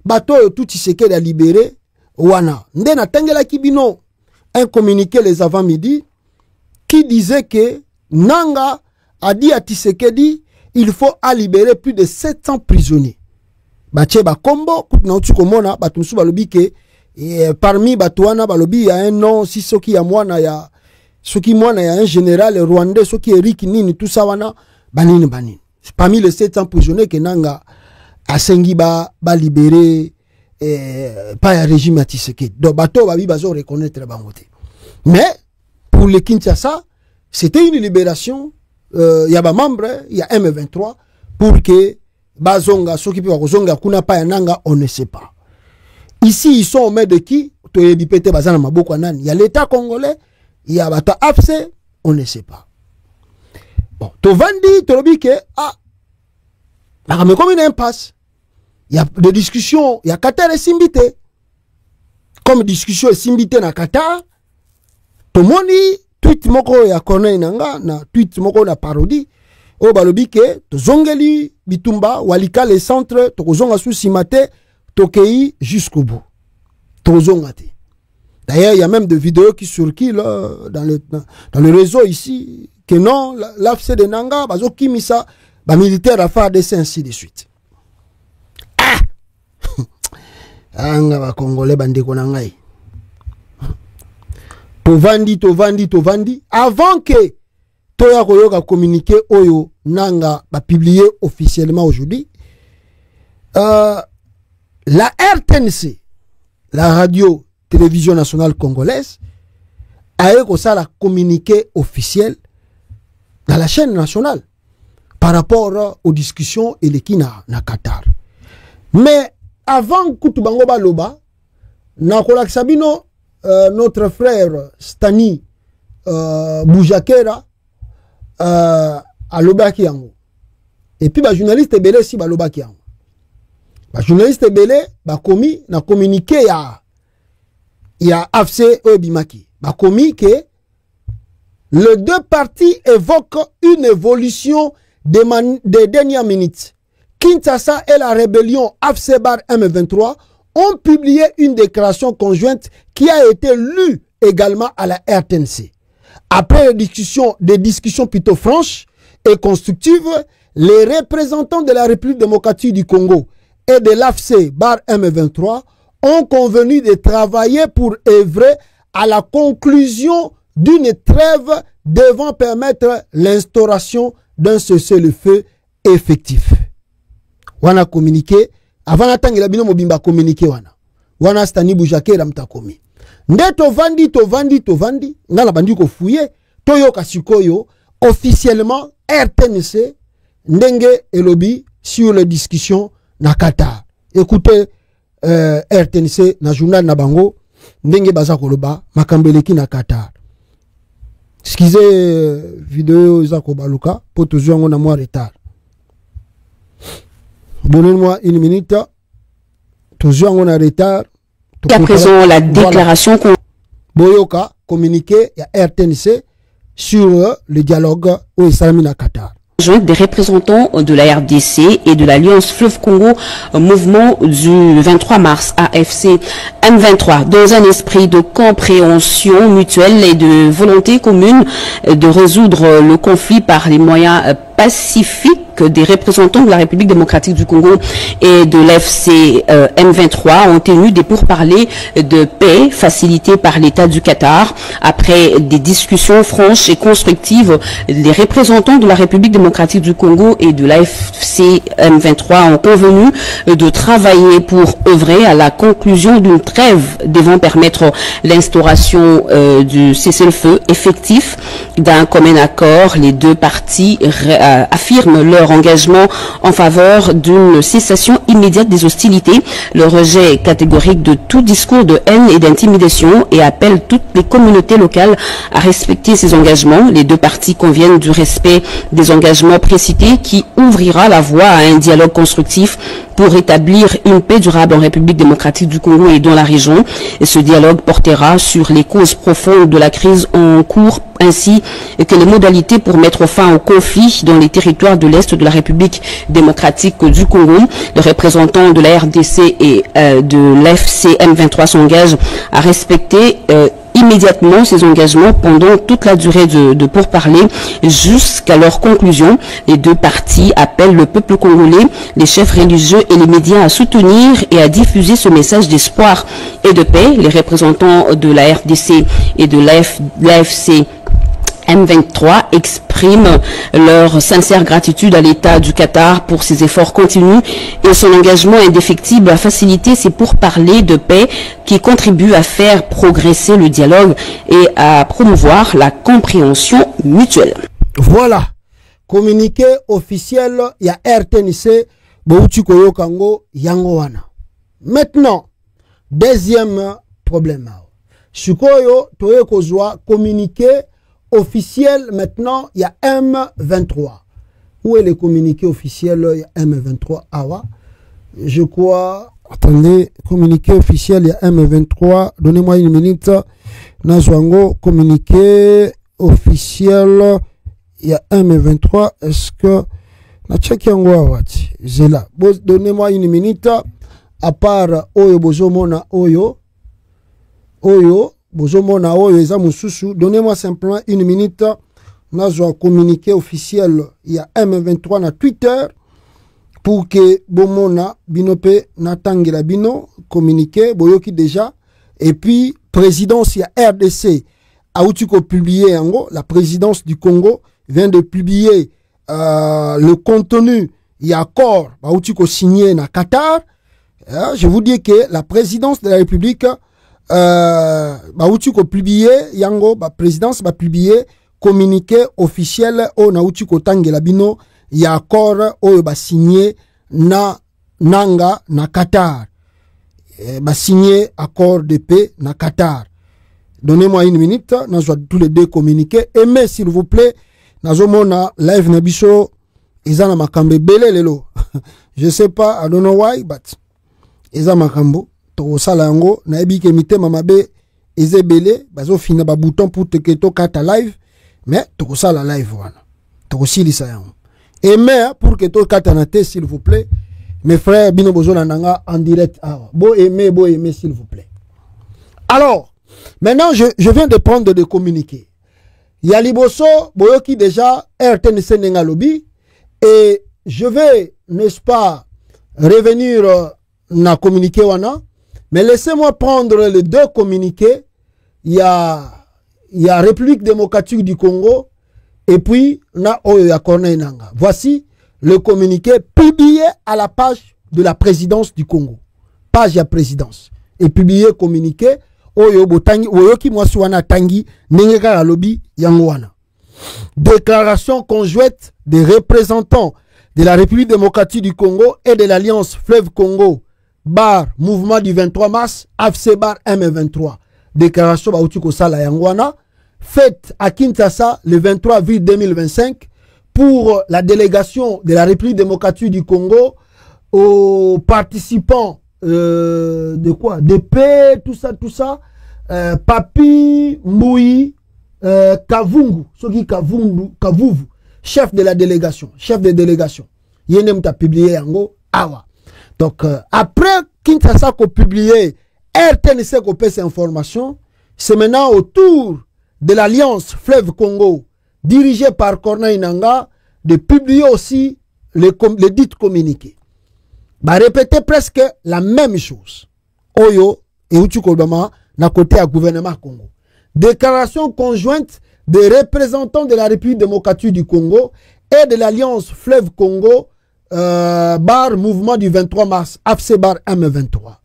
bato tout Tshisekedi a libéré wana. Ndena tangela kibino un communiqué les avant-midi qui disait que Nangaa a dit à Tshisekedi il faut à libérer plus de 700 prisonniers. Bache ba kombo na utu komona batumsu balobi que parmi batouana balobi il y a un nom si soki ya mwana ya soki mwana ya un général rwandais soki Eric Nini tout ça wana banini. Parmi les 700 prisonniers que Nangaa a sengi ba libérer pas un régime à Tshisekedi. Donc bato babi bazo reconnaître bangote. Mais pour les Kinshasa, c'était une libération. Il y a des membres, il y a M23 pour que bazonga soki pe bazonga kuna pa ya Nangaa, on ne sait pas. Ici ils sont au main de qui? Il y a l'État congolais, il y a Bata AFC, on ne sait pas. Bon, to vandi to lobi que mais comme une impasse. Il y a des discussions, il y a Qatar et Simbité. Comme discussion et Simbité na Qatar, tout le monde tweet moko ya Corneille Nanga, na tweet moko na parodie, o balobi ke, to zongeli bitumba, walika les centres, to zonga sous simate, to kei jusqu'au bout. To zongate. D'ailleurs, il y a même des vidéos qui circulent dans le réseau ici, que non, l'AFC de Nanga, bazo kimisa, ba militaire a fait des ainsi de suite. Anga ba Congolais bandeko na ngai. Tovandi avant que toya koyoka communiquer oyo nanga ba publier officiellement aujourd'hui. La RTNC, la radio télévision nationale congolaise, a eu ça la communiqué officiel dans la chaîne nationale par rapport aux discussions et les kina na Qatar. Mais avant Kutubango Baloba, Nakola Sabino, notre frère Stani Boujakera, a Lobaki Yango. Et puis, le journaliste Ebele si Balobaki Yango. Le journaliste Ebele a commis, na communiqué ya AFC Obimaki. A commis que les deux parties évoquent une évolution des dernières minutes. Kinshasa et la rébellion AFC-Bar M23 ont publié une déclaration conjointe qui a été lue également à la RTNC. Après des discussions plutôt franches et constructives, les représentants de la République démocratique du Congo et de l'AFC-Bar M23 ont convenu de travailler pour œuvrer à la conclusion d'une trêve devant permettre l'instauration d'un cessez-le-feu effectif. Wana communiqué avant atangela bino mobimba communiqué wana Stani Boujakera mtakomi nde tovandi ngala bandi ko fouiller toyoka sikoyo officiellement RTNC ndenge elobi sur les discussions na Qatar. Écoutez RTNC na journal na bango ndenge baza koloba makambeleki na Qatar. Excusez vidéo za ko baluka pour toujours on a moins retard. Donnez-moi une minute. Toujours on a retard. À présent, la déclaration qu'on Boyoka communiqué à RTNC sur le dialogue au Islamina Qatar. Des représentants de la RDC et de l'Alliance Fleuve Congo, mouvement du 23 mars AFC M23, dans un esprit de compréhension mutuelle et de volonté commune de résoudre le conflit par les moyens pacifiques. Des représentants de la République démocratique du Congo et de l'AFC M23 ont tenu des pourparlers de paix facilités par l'État du Qatar. Après des discussions franches et constructives, les représentants de la République démocratique du Congo et de l'AFC M23 ont convenu de travailler pour œuvrer à la conclusion d'une trêve devant permettre l'instauration du cessez-le-feu effectif. D'un commun accord, les deux parties affirment leur engagement en faveur d'une cessation immédiate des hostilités, le rejet catégorique de tout discours de haine et d'intimidation et appellent toutes les communautés locales à respecter ces engagements. Les deux parties conviennent du respect des engagements précités qui ouvrira la voie à un dialogue constructif pour établir une paix durable en République démocratique du Congo et dans la région. Et ce dialogue portera sur les causes profondes de la crise en cours ainsi que les modalités pour mettre fin au conflit dans les territoires de l'Est de la République démocratique du Congo. Les représentants de la RDC et de l'AFC M23 s'engagent à respecter immédiatement ces engagements pendant toute la durée de pourparlers jusqu'à leur conclusion. Les deux parties appellent le peuple congolais, les chefs religieux et les médias à soutenir et à diffuser ce message d'espoir et de paix. Les représentants de la RDC et de l'AFC M23 expriment leur sincère gratitude à l'État du Qatar pour ses efforts continus et son engagement indéfectible à faciliter ces pourparlers de paix qui contribuent à faire progresser le dialogue et à promouvoir la compréhension mutuelle. Voilà, communiqué officiel, il y a RTNC, Bouti Koyo Kango, Yangowana. Maintenant, deuxième problème. Sukoyo, Toye Kozwa, communiqué officiel, maintenant, il y a M23. Où est le communiqué officiel, il y a M23 Awa. je crois, attendez, communiqué officiel, il y a M23, donnez-moi une minute, Nazwango, communiqué officiel, il y a M23, est-ce que, j'ai là, donnez-moi une minute, à part Oyo Bozomona Oyo, Bozomona Oyo, Eza Mususu, donnez-moi simplement une minute, Nazwa communiqué officiel, il y a M23 na Twitter, pour que Bomona Binope Natangela Bino communiqué, Boyoki déjà, et puis présidence, il y a RDC, Aoutiko publié en gros, la présidence du Congo vient de publier le contenu, il y a accord, Aoutiko signé na Qatar. Je vous dis que la présidence de la République, Aoutiko publié, Yango, la présidence va publier communiqué officiel au Naoutiko Tangela Bino. Il y a accord où ba signé na Nanga na Qatar. Ba signé accord de paix na Qatar. Donnez-moi une minute, nous allons tous les deux communiquer. Aimez s'il vous plaît, nous avons live nabiso izana makambe belé lelo. Je sais pas, I don't know why, but izana makambo to sala yango na ebi ke mite mamabe eze belé, bazo fina ba bouton pour te que to kata live, mais to sala live wana. To silisa yango. Et mais pour que tout katanate s'il vous plaît, mes frères bino bozona nanga en direct. Beau aimer s'il vous plaît. Alors, maintenant je viens de prendre des communiqués. Yaliboso boyoki déjà RTNC nenga lobby et je vais, n'est-ce pas, revenir na communiqué wana, mais laissez-moi prendre les deux communiqués. Il y a République démocratique du Congo. Et puis, voici le communiqué publié à la page de la présidence du Congo. Page à présidence. Et publié communiqué. Déclaration conjointe des représentants de la République démocratique du Congo et de l'Alliance Fleuve Congo, bar mouvement du 23 mars, AFC bar M23. Déclaration Baoutuko Sala Yangwana. Faite à Kinshasa le 23 avril 2025 pour la délégation de la République démocratique du Congo aux participants de quoi? De paix, tout ça. Papi Mboui Kavungu, Kavuvu, chef de la délégation, Yenem t'a publié yango awa. Donc après Kinshasa ko publié RTNC ko passe information, c'est maintenant au tour de l'Alliance Fleuve Congo, dirigée par Corneille Nangaa, de publier aussi les dits communiqués. Bah, répéter presque la même chose. Oyo et Uchukolbama, na côté à gouvernement Congo. Déclaration conjointe des représentants de la République démocratique du Congo et de l'Alliance Fleuve Congo, bar mouvement du 23 mars, AFC bar M23.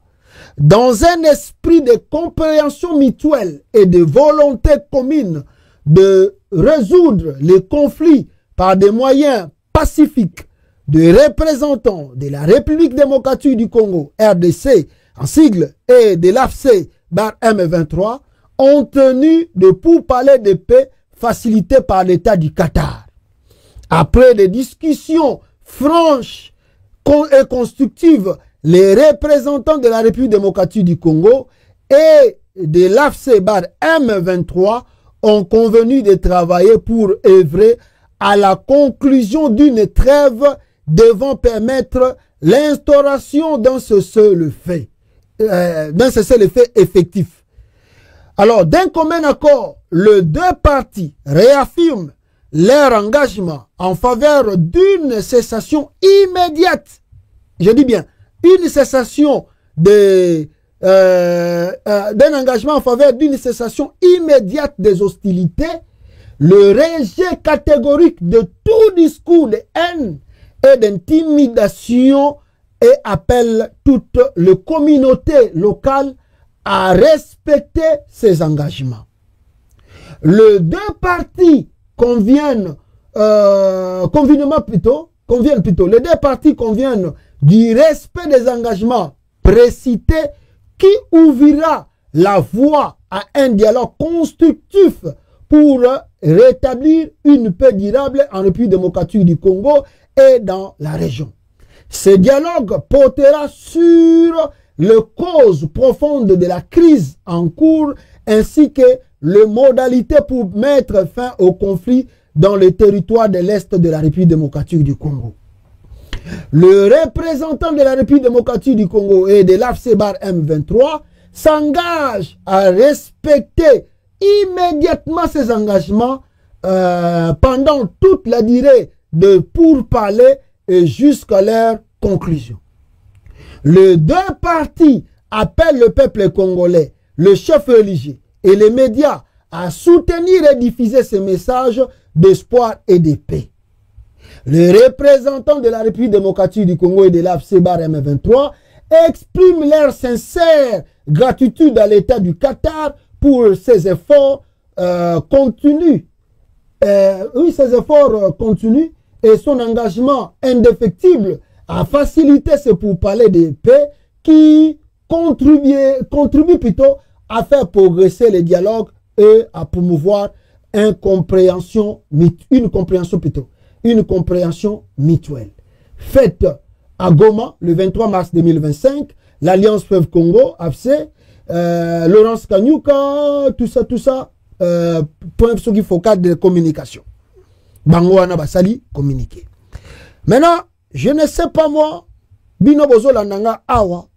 Dans un esprit de compréhension mutuelle et de volonté commune de résoudre les conflits par des moyens pacifiques, de représentants de la République démocratique du Congo, RDC, en sigle, et de l'AFC, bar M23, ont tenu de pourparlers de paix facilités par l'État du Qatar. Après des discussions franches et constructives, les représentants de la République démocratique du Congo et de l'AFC bar M23 ont convenu de travailler pour œuvrer à la conclusion d'une trêve devant permettre l'instauration d'un cessez-le-feu effectif. Alors, d'un commun accord, les deux parties réaffirment leur engagement en faveur d'une cessation immédiate. Je dis bien, une cessation d'un engagement en faveur d'une cessation immédiate des hostilités, le rejet catégorique de tout discours de haine et d'intimidation et appelle toute la communauté locale à respecter ces engagements. Les deux parties conviennent du respect des engagements précités qui ouvrira la voie à un dialogue constructif pour rétablir une paix durable en République démocratique du Congo et dans la région. Ce dialogue portera sur les causes profondes de la crise en cours ainsi que les modalités pour mettre fin au conflit dans le territoire de l'Est de la République démocratique du Congo. Le représentant de la République démocratique du Congo et de l'AFC-BAR M23 s'engage à respecter immédiatement ces engagements pendant toute la durée de pourparlers et jusqu'à leur conclusion. Les deux partis appellent le peuple congolais, le chef religieux et les médias à soutenir et diffuser ces messages d'espoir et de paix. Les représentants de la République démocratique du Congo et de l'AFC-BAR M23 expriment leur sincère gratitude à l'État du Qatar pour ses efforts continus. Ses efforts continus et son engagement indéfectible à faciliter ce pourparlers de paix qui contribue plutôt à faire progresser les dialogues et à promouvoir une compréhension mutuelle. Faite à Goma le 23 mars 2025, l'Alliance Fleuve Congo, AFC, Laurence Kanyuka, tout ça, point sur qui faut cadre de communication. Bangoana Basali communiquer. Maintenant, je ne sais pas moi, Bino Bozo Landanga Awa.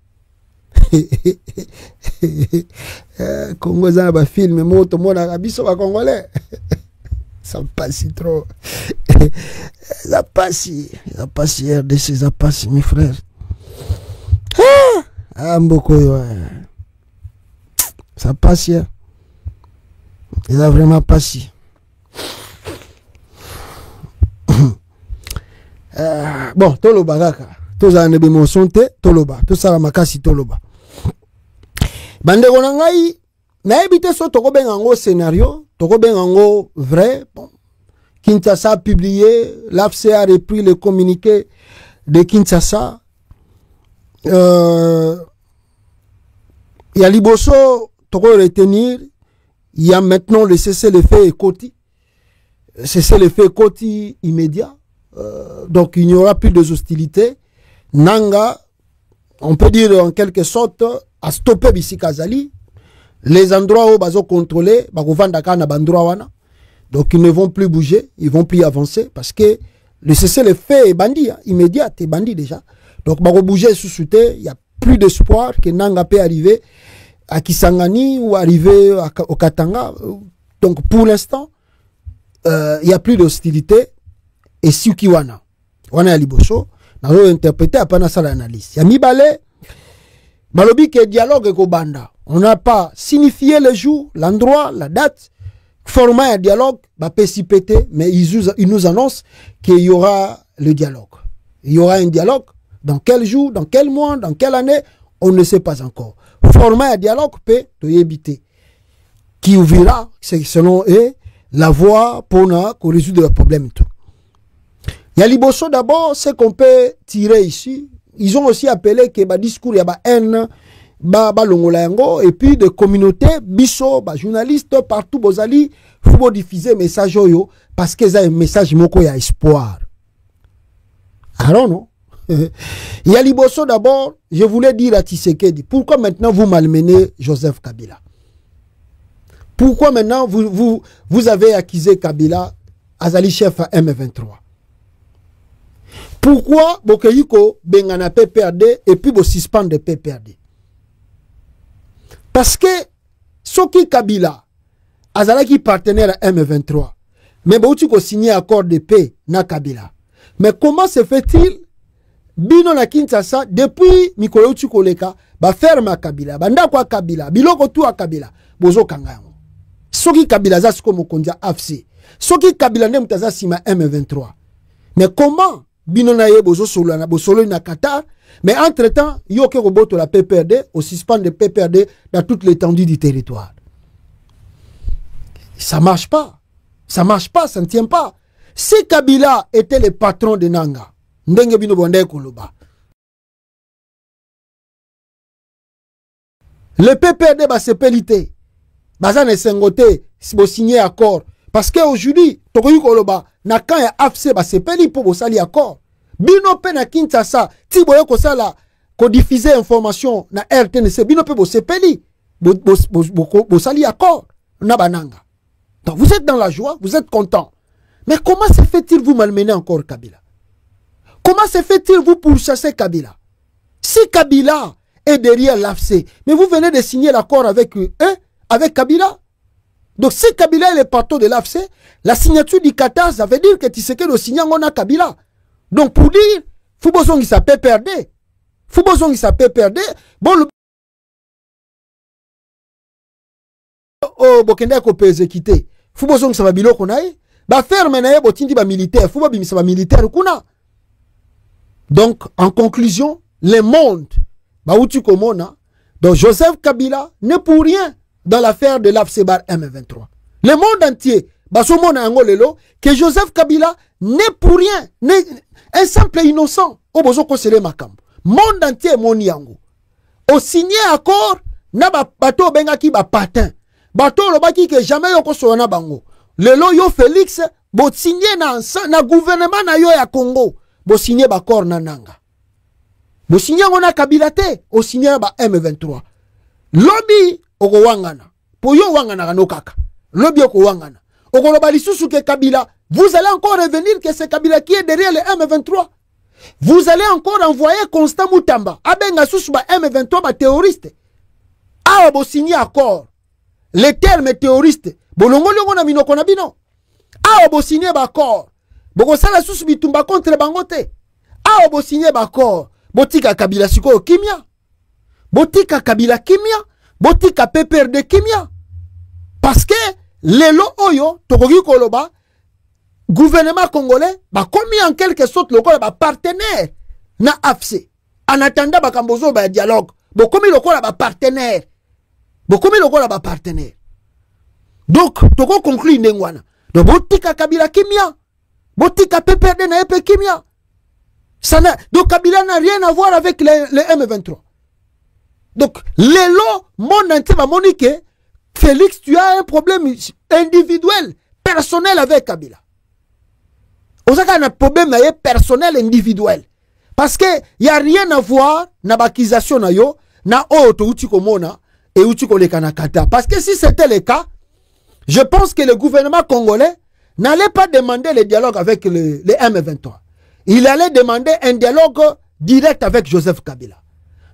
Congo za ba film moto mona biso ba congolais. Ça passe trop. Ça passe RDC, ça passe mes frères. Ah mboko yo. Ça passe. Il a vraiment passé. Bon, toloba kaka. Toza ne be monsonte, toloba. Tosala makasi toloba. Bande konangai, na ebite so toko bengango scénario, toko bengango vrai. Bon. Kinshasa a publié, l'AFC a repris le communiqué de Kinshasa. Il y a Liboso, toko retenir, il y a maintenant le cessez-le-feu Koti. Cessez-le-feu Koti immédiat. Donc il n'y aura plus de hostilités. Nanga, on peut dire en quelque sorte, a stoppé Bisikazali. Les endroits où ils ont contrôlé, donc ils ne vont plus bouger, ils ne vont plus avancer parce que le cessez-le-feu est bandit, immédiat, est bandit déjà. Donc ils vont bouger sous-souté, il n'y a plus d'espoir que Nanga peut arriver à Kisangani ou arriver au Katanga. Donc pour l'instant, il n'y a plus d'hostilité. Et si Kiwana, wana Liboso, n'a pas interprété à Panasa l'analyse. Il y a Mibale, Balobi que dialogue avec Obanda. On n'a pas signifié le jour, l'endroit, la date, format un dialogue, bah pécipité, mais ils nous annoncent qu'il y aura le dialogue. Il y aura un dialogue. Dans quel jour, dans quel mois, dans quelle année, on ne sait pas encore. Format un dialogue peut éviter. Qui ouvrira, c'est selon eux, la voie pour résoudre le problème. Il y a Liboso d'abord, ce qu'on peut tirer ici. Ils ont aussi appelé que discours, il y a haine, et puis de communautés, biso, journalistes, partout, bozali, faut diffuser message yo, parce que ça un message moko ya espoir. Alors non. Il y a Liboso d'abord, je voulais dire à Tshisekedi, pourquoi maintenant vous malmenez Joseph Kabila? Pourquoi maintenant vous avez accusé Kabila, Azali chef à M23? Pourquoi Bokeyiko bengana PPRD et puis bo suspendre PPRD? Parce que Soki Kabila azalaki partenaire à M23, mais Bokeyiko signé accord de paix na Kabila. Mais comment se fait-il bino na Kinshasa depuis Mikolo Tchikoleka ba ferme Kabila, banda kwa Kabila, biloko tu a Kabila, bozo kangango. Soki Kabila za siko mokondia AFC. Soki Kabila ne mutaza sima M23. Mais comment bino na ye bozo solo na Qatar, mais entre-temps, yo ke roboto la PPRD, au suspend de PPRD dans toute l'étendue du territoire. Ça marche pas. Ça marche pas, ça ne tient pas. Si Kabila était le patron de Nanga, ndenge bino bonde koloba. Le PPRD va se peliter. Bazane sengote, si vous signez accord. Parce qu'aujourd'hui, Tokoyu Koloba, na quand ya AFC ba se peli pour vous sali accord. bino pe na Kinshasa ti boye ko sala ko diffuser information na RTNC bino pe bo sepeli bo sali accord na bananga. Donc vous êtes dans la joie, vous êtes content. Mais comment se fait-il vous malmener encore Kabila? Comment se fait-il vous pourchasser Kabila? Si Kabila est derrière l'AFC, mais vous venez de signer l'accord avec eux, avec Kabila. Donc si Kabila est le patron de l'AFC, la signature du Qatar, ça veut dire que Tshisekedi signe on a Kabila. Donc pour dire, Foubozong il s'appelle perdre. Foubozong il s'appelle perdre. Bon le oh bokende ko peut exécuter. Foubozong ça va bilo konaï. Ba faire menaye botindi ba militaire, Fouba bimisa ba militaire kuna. Donc en conclusion, le monde ba uti komona. Donc Joseph Kabila n'est pour rien dans l'affaire de l'AFC-Bar M23. Le monde entier, que Joseph Kabila n'est pour rien, n'est un simple innocent. Au besoin qu'on se le macam. Monde entier, mon yango. Au signé accord, na bateau bengaki ba patin. Bateau lo baki que jamais yoko soana bango. Le lo yo Félix, bo signé na gouvernement na yo ya Congo. Bo signé ba accord na nanga. Bo signé ngona Kabila te, au signé ba M23. Lobby oko wangana. Po yo wangana kano kaka. Lobby oko wangana. Oko lo balisusu ke Kabila. Vous allez encore revenir que c'est Kabila qui est derrière le M23. Vous allez encore envoyer Constant Moutamba. Abenga susu ba M23 ba terroriste. Ah bo signer accord. Les termes terroristes. Bolongo longo na minoko na bino. Ah bo signer ba accord. Boko sala susu bitumba contre bangote. Ah bo signer ba accord. Botika Kabila siko kimia. Botika Kabila kimia. Botika PPRD kimia. Parce que lelo oyo tokoki koloba gouvernement congolais ba komi en quelque sorte lokola ba partenaire na AFC. En attendant ba kambozo ba dialogue. Bo komi lokola ba partenaire. Bo komi lokola ba partenaire. Donc toko conclure ndengwana. Donc botika Kabila kimia. Botika PPRD na EP kimia. Donc Kabila n'a rien à voir avec le M23. Donc, l'élo, mon entier va moniquer, Félix, tu as un problème individuel, personnel avec Kabila. Osaka a un problème personnel, individuel. Parce que il n'y a rien à voir na bakisation na yo, na oto utiko mona, et utiko le kanakata. Parce que si c'était le cas, je pense que le gouvernement congolais n'allait pas demander le dialogue avec le M23. Il allait demander un dialogue direct avec Joseph Kabila.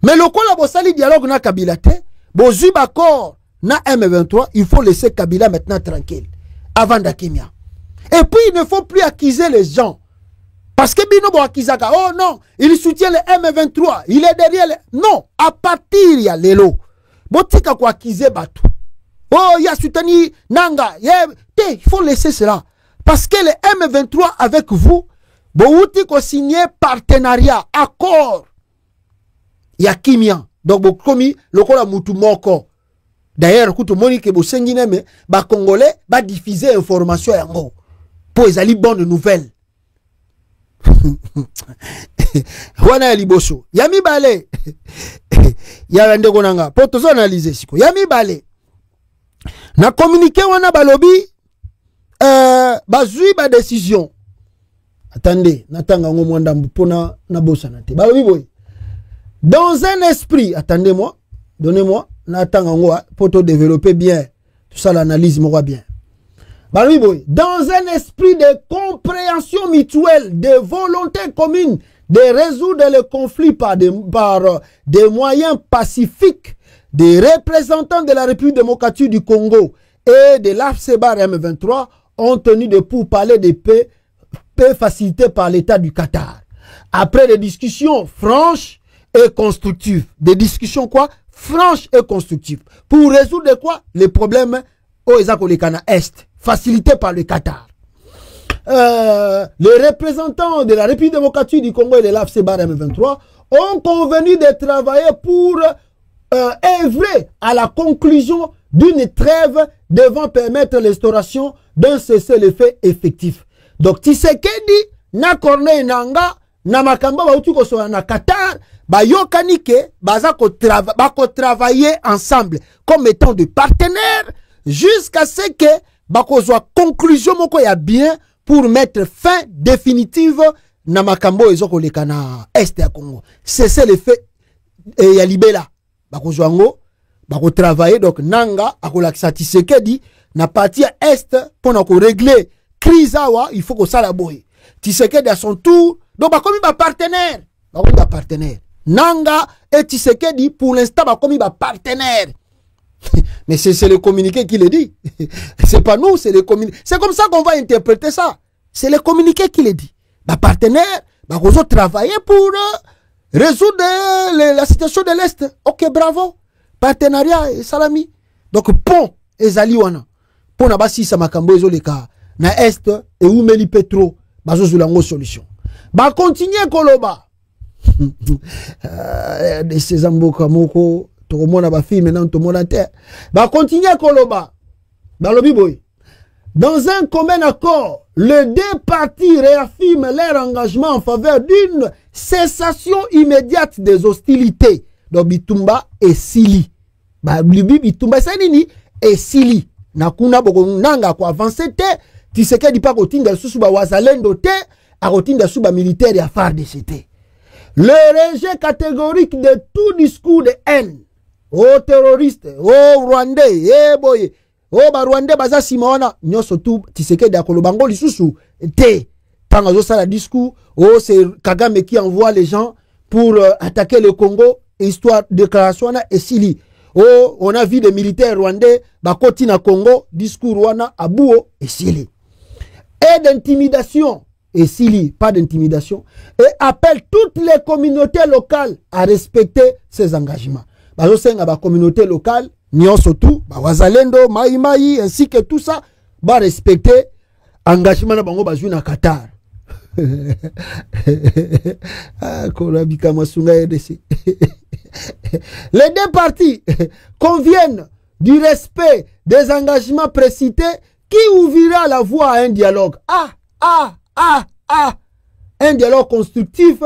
Mais le kolabosali dialogue na Kabila te, bozu bakor na M23, il faut laisser Kabila maintenant tranquille, avant d'Akimia. Et puis il ne faut plus accuser les gens. Parce que Bino bo akizaka, oh non, il soutient le M23, il est derrière le... Non, à partir ya lelo, botika ko accuser batu. Oh, il a soutenu Nanga, il faut laisser cela. Parce que le M23 avec vous, Bouti ko signé partenariat, accord. Il y a Kimia. Donc, bokomi, lokola mutu moko. D'ailleurs, kutu moni ke bo sengine me, ba Congolais, ba diffuser information yango. Pour les ali bonnes nouvelles. Wana ya liboso. Yami bale. Ya ndeko nanga. Po tozo analyser siko. Yami bale. Na communiqué wana balobi, bazui ba décision. Attendez, natanga ngo mwanda mpona na bosa nate. Balobi boy. Dans un esprit, attendez-moi, donnez-moi, natanga ngo pour te développer bien tout ça l'analyse moi bien. Balobi boy, dans un esprit de compréhension mutuelle, de volonté commune de résoudre le conflit par des moyens pacifiques, des représentants de la République démocratique du Congo et de l'AFC-Bar M23 ont tenu de pourparlers de paix facilité par l'État du Qatar. Après des discussions franches et constructives. Des discussions quoi? Franches et constructives. Pour résoudre quoi? Les problèmes au Ezakolekana Est. Facilité par le Qatar. Les représentants de la République démocratique du Congo et de l'AFC-Bar M23 ont convenu de travailler pour œuvrer à la conclusion d'une trêve devant permettre l'instauration d'un cessez-le-feu effectif. Donc, Tshisekedi, na Corneille Nanga, na Makamba, ba utuko so na Qatar, ba yokanike, bako travailler ensemble comme étant de partenaires jusqu'à ce que bako soit conclusion moko ya bien pour mettre fin définitive na makambo ezoko leka na est ya Congo. C'est le fait et ya libela bako zwango bako travailler donc nanga akolakisa Tshisekedi na partie est pour na ko régler crise awa il faut que ça la boye. Tshisekedi à son tour donc bakomi ba partenaire nanga et Tshisekedi pour l'instant bakomi ba partenaire. Mais c'est le communiqué qui le dit. C'est pas nous, c'est le communiqué. C'est comme ça qu'on va interpréter ça. C'est le communiqué qui le dit. Ba partenaire, ba kozo travailler pour résoudre la situation de l'Est. Ok, bravo. Partenariat et salami. Donc, pont et zaliwana. Pont na basi sa makambo ezo leka na Est et ou meli petro. Bazo zulango solution. Ba continuer koloba. De ces amboka moko. Tout le monde a fait maintenant tout le monde a terre. Ba continuer koloba. Dans le biboy. Dans un commun accord, les deux parties réaffirment leur engagement en faveur d'une cessation immédiate des hostilités. Donc Bitumba et Sili. Ba Bitumba Sanini et Sili. Nakuna boko nanga ko avancer te. Tshisekedi pa kotinda susu ba wazalendo te, a kotinda suba militaire ya FARDC. Le rejet catégorique de tout discours de haine aux terroristes, aux Rwandais, boy. Oh, ba Rwanda baza simona nyoso tu Tshisekedi akolobango lisusu te tanga zo sala discours. Oh, c'est Kagame qui envoie les gens pour attaquer le Congo, histoire déclaration na esili. Oh, on a vu des militaires rwandais bakoti na Congo, discours wana abuo esili. Et d'intimidation esili, pas d'intimidation, et appelle toutes les communautés locales à respecter ses engagements. Bazo senga ba communauté locale Nyonso tout, wazalendo, maï, ainsi que tout ça, va respecter engagement na bango bazui na Qatar. Les deux parties conviennent du respect des engagements précités qui ouvrira la voie à un dialogue. Un dialogue constructif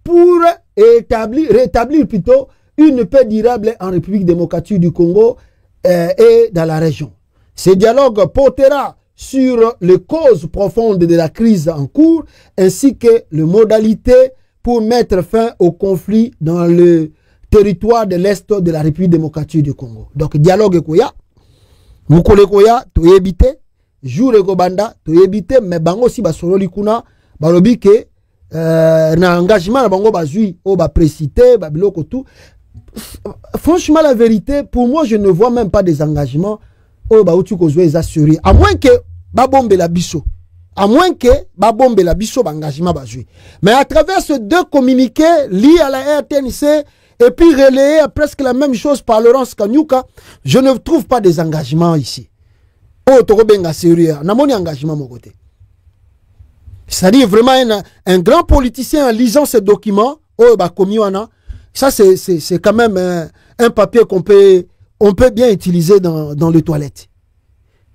pour rétablir plutôt une paix durable en République démocratique du Congo et dans la région. Ce dialogue portera sur les causes profondes de la crise en cours ainsi que les modalités pour mettre fin au conflit dans le territoire de l'Est de la République démocratique du Congo. Donc, dialogue koya, mukole koya, to yebite, jour ekobanda, to yebite, mais bango si basolo likuna, balobi ke, na engagement na bango bazui, o ba précité, ba biloko tout. Franchement, la vérité, pour moi, je ne vois même pas des engagements au Baoutu Kozoué assurés. À moins que Babombe la bisso. À moins que Babombe la bisso, engagement bazui. Mais à travers ces deux communiqués liés à la RTNC et puis relayés presque la même chose par Laurence Kanyuka, je ne trouve pas des engagements ici. Oh, Toko Benga sérieux. N'a mon engagement mon côté. C'est-à-dire vraiment un grand politicien en lisant ces documents, oh, Bakomiwana. Ça, c'est quand même un papier on peut bien utiliser dans les toilettes.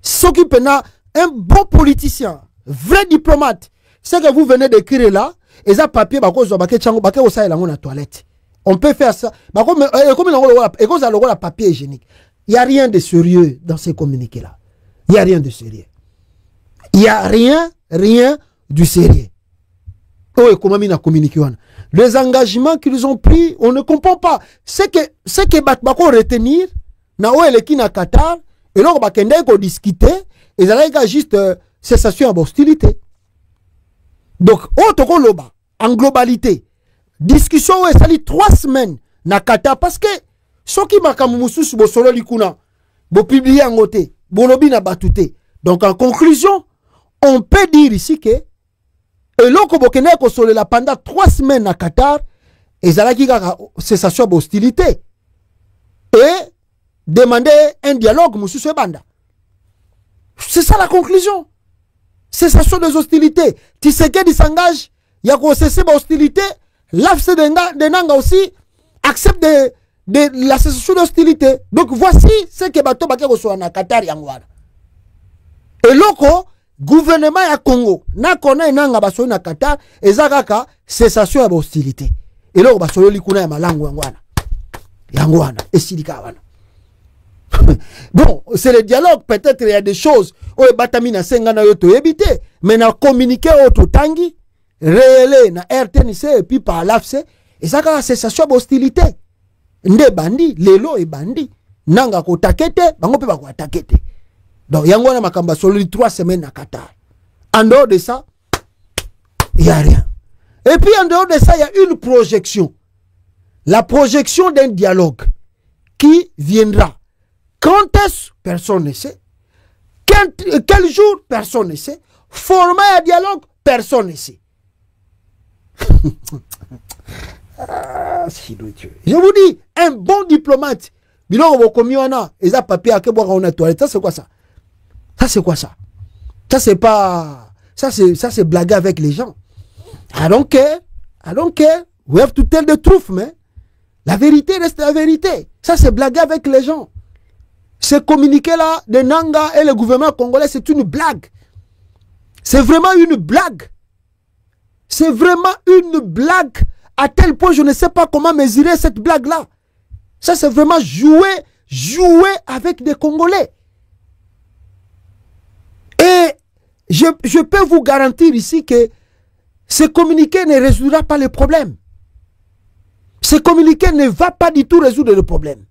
Ce qui peut être un bon politicien, vrai diplomate, ce que vous venez d'écrire là, et ça papier, toilette. On peut faire ça. Comme la papier hygiénique. Il n'y a rien de sérieux dans ces communiqués-là. Il n'y a rien de sérieux. Il n'y a rien du sérieux. Oh, et comment ils communiqué? Les engagements qu'ils ont pris, on ne comprend pas. C'est que Bako retenir, na où elle est qui na Qatar, et là, on va discuter, et ça va juste cessation d'hostilité. Donc, autre loba, en globalité, discussion où ça 3 semaines na Qatar, parce que ceux qui makamusu bo solo likuna, bo publier en côté, bo lobi na batute. Donc, en conclusion, on peut dire ici que et l'oko bokene ko solela pendant 3 semaines à Qatar et zalaki kaka cessation d'hostilité et demander un dialogue mususu banda. C'est ça la conclusion. Cessation des hostilités. Tshisekedi s'engage, il y a ko cesser d'hostilité, l'AFC de Nanga aussi accepte de la cessation d'hostilité. Donc voici ce que bato bakeko so na Qatar yangwana. Et l'oko gouvernement ya Congo na kona nanga baso na Qatar ezakaka cessation ya hostilité et là basolo likuna ya malango yangwana esilika wana. Bon, c'est le dialogue, peut-être il y a des choses où batamina senga na yoto ebité mais na communiquer auto tangi réel na RTNC et puis par l'AFC et ça ka cessation d'hostilité nde bandi lelo et bandi nanga ko takete bango pe ba ko atakete donc yango na makamba solo 3 semaines à Qatar. En dehors de ça il y a rien. Et puis en dehors de ça il y a une projection, la projection d'un dialogue qui viendra. Quand est-ce? Personne ne sait. Quel jour? Personne ne sait. Format un dialogue? Personne ne sait. Je vous dis, un bon diplomate, ça c'est quoi ça? Ça c'est quoi ça? Ça c'est pas... Ça c'est blaguer avec les gens. I don't care. We have to tell the truth, man. La vérité reste la vérité. Ça c'est blaguer avec les gens. Ce communiqué-là de Nanga et le gouvernement congolais, c'est une blague. C'est vraiment une blague. C'est vraiment une blague à tel point je ne sais pas comment mesurer cette blague-là. Ça, c'est vraiment jouer avec des Congolais. Et je peux vous garantir ici que ce communiqué ne résoudra pas les problèmes. Ce communiqué ne va pas du tout résoudre le problème.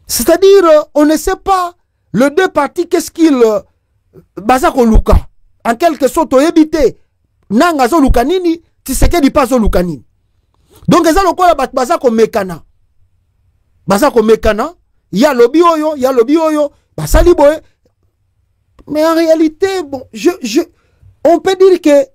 C'est-à-dire, on ne sait pas, les deux parties, qu'est-ce qu'ils... Bazako Luka. En quelque sorte, on évite. Nanga zo Luka nini, Tshisekedi pas zo Luka nini. Donc, ça, le quoi, Bazako Mekana. Bazako Mekana, il y a lobby oyo, Basali boye. Mais en réalité, bon, on peut dire que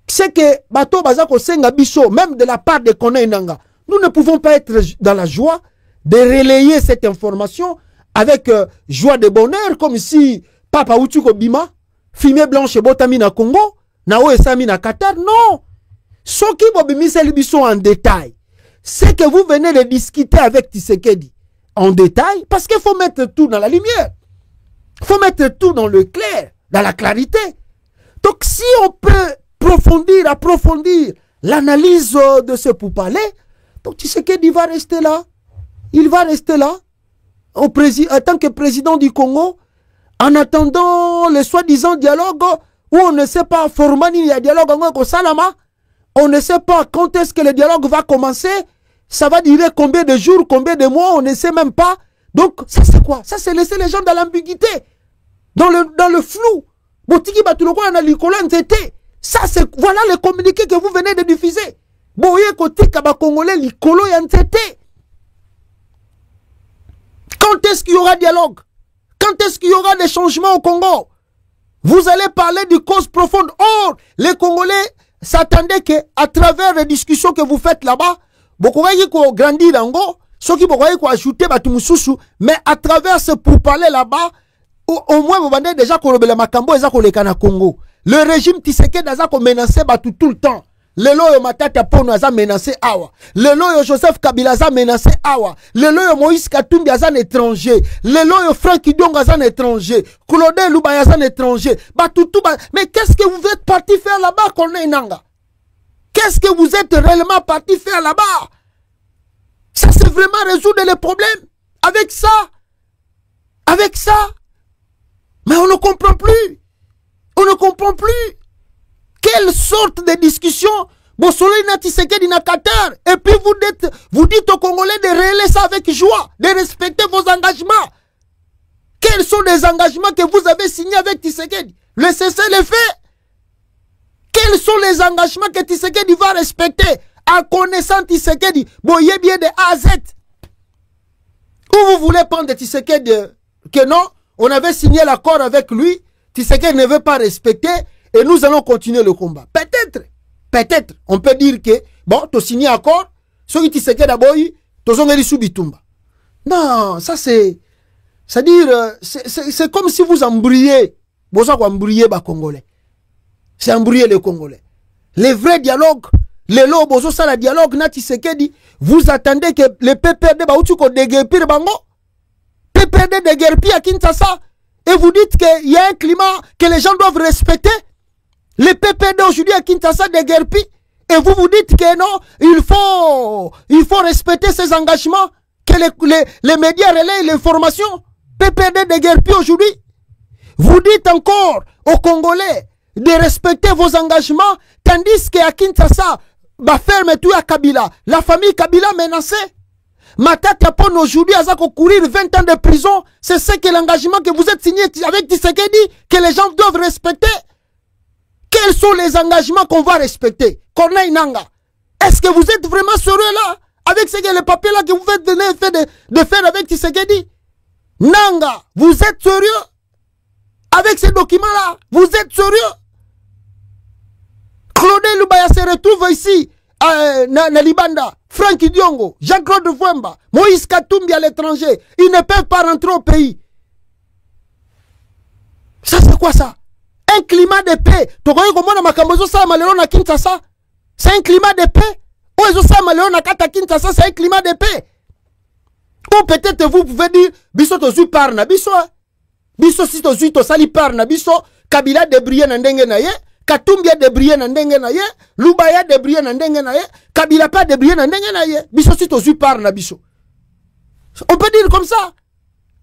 c'est que Bato Bazako Senga Biso, même de la part de Kone Nanga, nous ne pouvons pas être dans la joie de relayer cette information avec joie de bonheur, comme si Papa Utuko Bima, Fumée Blanche Botami na Congo, Nao Esami na Qatar. Non! Ce qui Bobimi en détail, c'est que vous venez de discuter avec Tshisekedi en détail, parce qu'il faut mettre tout dans la lumière. Il faut mettre tout dans le clair, dans la clarité. Donc si on peut approfondir l'analyse de ce pourparler, donc Tshisekedi va rester là. Il va rester là, en tant que président du Congo, en attendant le soi-disant dialogue, où on ne sait pas former il y a dialogue au Salama, on ne sait pas quand est-ce que le dialogue va commencer, ça va durer combien de jours, combien de mois, on ne sait même pas. Donc, ça c'est quoi? Ça c'est laisser les gens dans l'ambiguïté, dans le flou. Ça c'est, voilà le communiqué que vous venez de diffuser. Quand est-ce qu'il y aura dialogue? Quand est-ce qu'il y aura des changements au Congo? Vous allez parler de causes profondes. Or, les Congolais s'attendaient qu'à travers les discussions que vous faites là-bas, vous pouvez grandir l'ango, ceux qui pouvez ajouter Batumususu, mais à travers ce pourparler là-bas, au moins vous vendez déjà qu'on le Makambo et le Congo. Le régime Tshisekedi a menacé tout le temps. Le loyo Matata Pono a menacé awa. Le loyo Joseph Kabila a menacé awa. Le loyo Moïse Katumbi a un étranger. Le loyo Franck Idong a un étranger. Claude Loubaya a un étranger. Mais qu'est-ce que vous êtes parti faire là-bas, Corneille Nanga? Qu'est-ce que vous êtes réellement parti faire là-bas? Ça c'est vraiment résoudre les problèmes. Avec ça. Mais on ne comprend plus. On ne comprend plus. Quelle sorte de discussion Bossolé na Tshisekedi na Qatar. Et puis vous dites aux Congolais de relayer ça avec joie, de respecter vos engagements. Quels sont les engagements que vous avez signés avec Tshisekedi? Le cessez-le-feu. Quels sont les engagements que Tshisekedi va respecter en connaissant Tshisekedi? Boyez bien de A à Z. Ou vous voulez prendre Tshisekedi que non, on avait signé l'accord avec lui, Tshisekedi ne veut pas respecter. Et nous allons continuer le combat. Peut-être, on peut dire que, bon, tu as signé accord, ceux qui t'ont d'abord, tu as subitumba. Non, ça c'est, c'est-à-dire, c'est comme si vous embrouillez, vous embrouillez les Congolais. C'est embrouiller les Congolais. Les vrais dialogues, les lots, bozo ça la dialogue, na Tshisekedi, vous attendez que les PPRD, bah, ou tu ko déguerpir bango, PPRD déguerpir à Kinshasa, et vous dites qu'il y a un climat que les gens doivent respecter. Les PPD aujourd'hui à Kinshasa déguerpis et vous vous dites que non, il faut respecter ces engagements, que les médias relayent l'information. PPD déguerpis aujourd'hui. Vous dites encore aux Congolais, de respecter vos engagements, tandis qu'à Kinshasa, bah ferme tout à Kabila. La famille Kabila menacée. Matata Pon aujourd'hui, à courir 20 ans de prison. C'est ce que l'engagement que vous êtes signé avec Tshisekedi, que les gens doivent respecter. Quels sont les engagements qu'on va respecter? Corneille Nanga. Est-ce que vous êtes vraiment sérieux là? Avec ce que les papiers là que vous venez de faire avec Tshisekedi? Nanga, vous êtes sérieux? Avec ces documents là, vous êtes sérieux? Claude Lubaya se retrouve ici, à Libanda. Franck Diongo, Jean-Claude Vwemba, Moïse Katumbi à l'étranger. Ils ne peuvent pas rentrer au pays. Ça c'est quoi ça? Un climat de paix. C'est un climat de paix. C'est un climat de paix. Ou peut-être vous pouvez dire, biso tozu parna, biso. Biso si tozu to sali parna, biso. Kabila debriye na ndenge na ye. Katumbi debriye na ndenge na ye. Lubaya debriye na ndenge na ye. Kabila pas debriye na ndenge na ye. Biso si tozu parna, biso. On peut dire comme ça.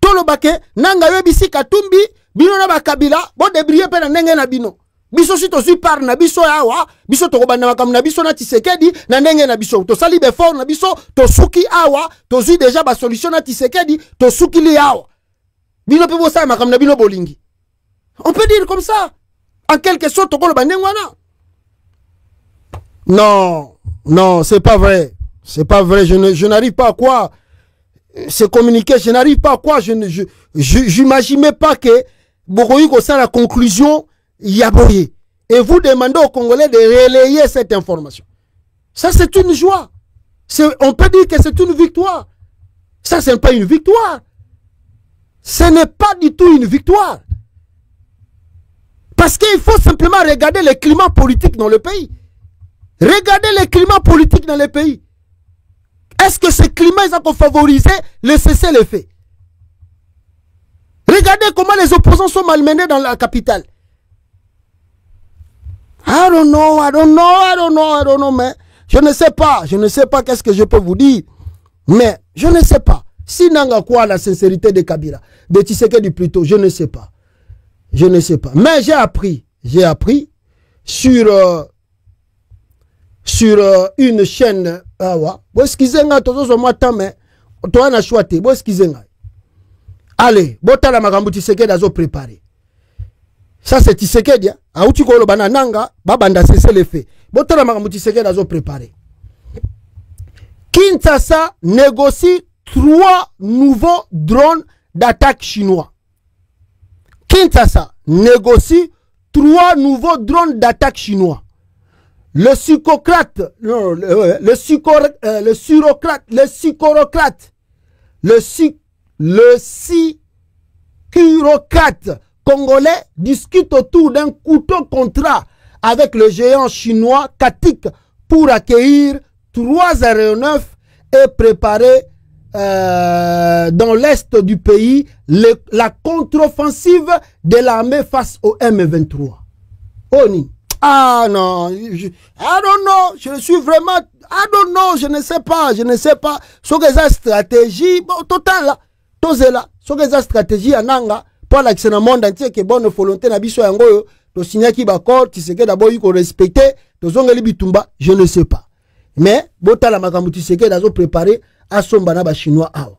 Tolo bake, nanga yo bisi Katumbi. Bino na ba Kabila, bo debriye pe na ndenge na bino. Biso si tozu parna, biso awa. Biso to kobanda makam na biso na Tshisekedi na ndenge na biso. To sali befort na biso, to suki awa. Tozu déjà ba solution na Tshisekedi, to suki li awa. Bino pe bo sa makam na bino bolingi. On peut dire comme ça. En quelque sorte, to kolo bandeng wana. Non, non, c'est pas vrai. C'est pas vrai. Je n'arrive pas à quoi se communiquer. Je n'arrive pas à quoi. J'imaginais pas que Boroyi ça la conclusion Yaboye. Et vous demandez aux Congolais de relayer cette information. Ça, c'est une joie. On peut dire que c'est une victoire. Ça, ce n'est pas une victoire. Ce n'est pas du tout une victoire. Parce qu'il faut simplement regarder le climat politique dans le pays. Regardez le climat politique dans le pays. Est-ce que ce climat a favorisé le cessez-le-feu? Regardez comment les opposants sont malmenés dans la capitale. I don't know, mais je ne sais pas qu'est-ce que je peux vous dire, mais je ne sais pas. Si nanga quoi la sincérité de Kabila, de Tshisekedi plutôt, je ne sais pas. Mais j'ai appris sur une chaîne, allez, botala makambu Tshisekedi azo préparé. Ça c'est Tshisekedi, auti ko lobana nanga, babanda cesser les faits. Botala makambu Tshisekedi azo préparé. Kinshasa négocie 3 nouveaux drones d'attaque chinois. Kinshasa négocie 3 nouveaux drones d'attaque chinois. Le psychocrate congolais discute autour d'un couteau contrat avec le géant chinois Katik pour accueillir 3 aéronefs et préparer dans l'est du pays la contre-offensive de l'armée face au M23. Oni. Ah non, I don't know, je suis vraiment, I don't know, je ne sais pas. Ce que c'est stratégie, bon, total là, tozela, ce que c'est stratégie ananga, pour l'accès dans le monde entier, que bonne volonté na biso yango, to signer qui bakor, Tshisekedi d'abord il faut respecter, to zongeli bitumba, je ne sais pas. Mais, bota la makambu Tshisekedi d'azo préparé à son banaba chinois awa.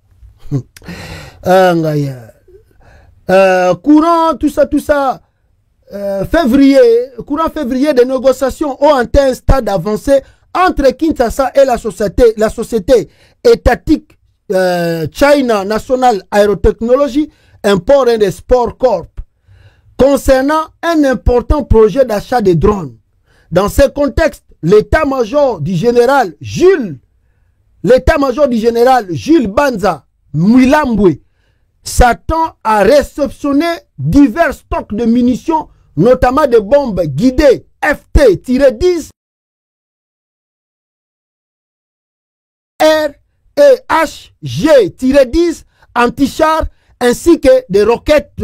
Courant, tout ça, courant février, des négociations ont atteint un stade avancé entre Kinshasa et la société étatique China National Aerotechnology Import and Export Corp concernant un important projet d'achat de drones. Dans ce contexte, l'état-major du général Jules Banza Mwilambwe s'attend à réceptionner divers stocks de munitions, notamment de bombes guidées FT-10 R et HG-10 anti-char ainsi que des roquettes.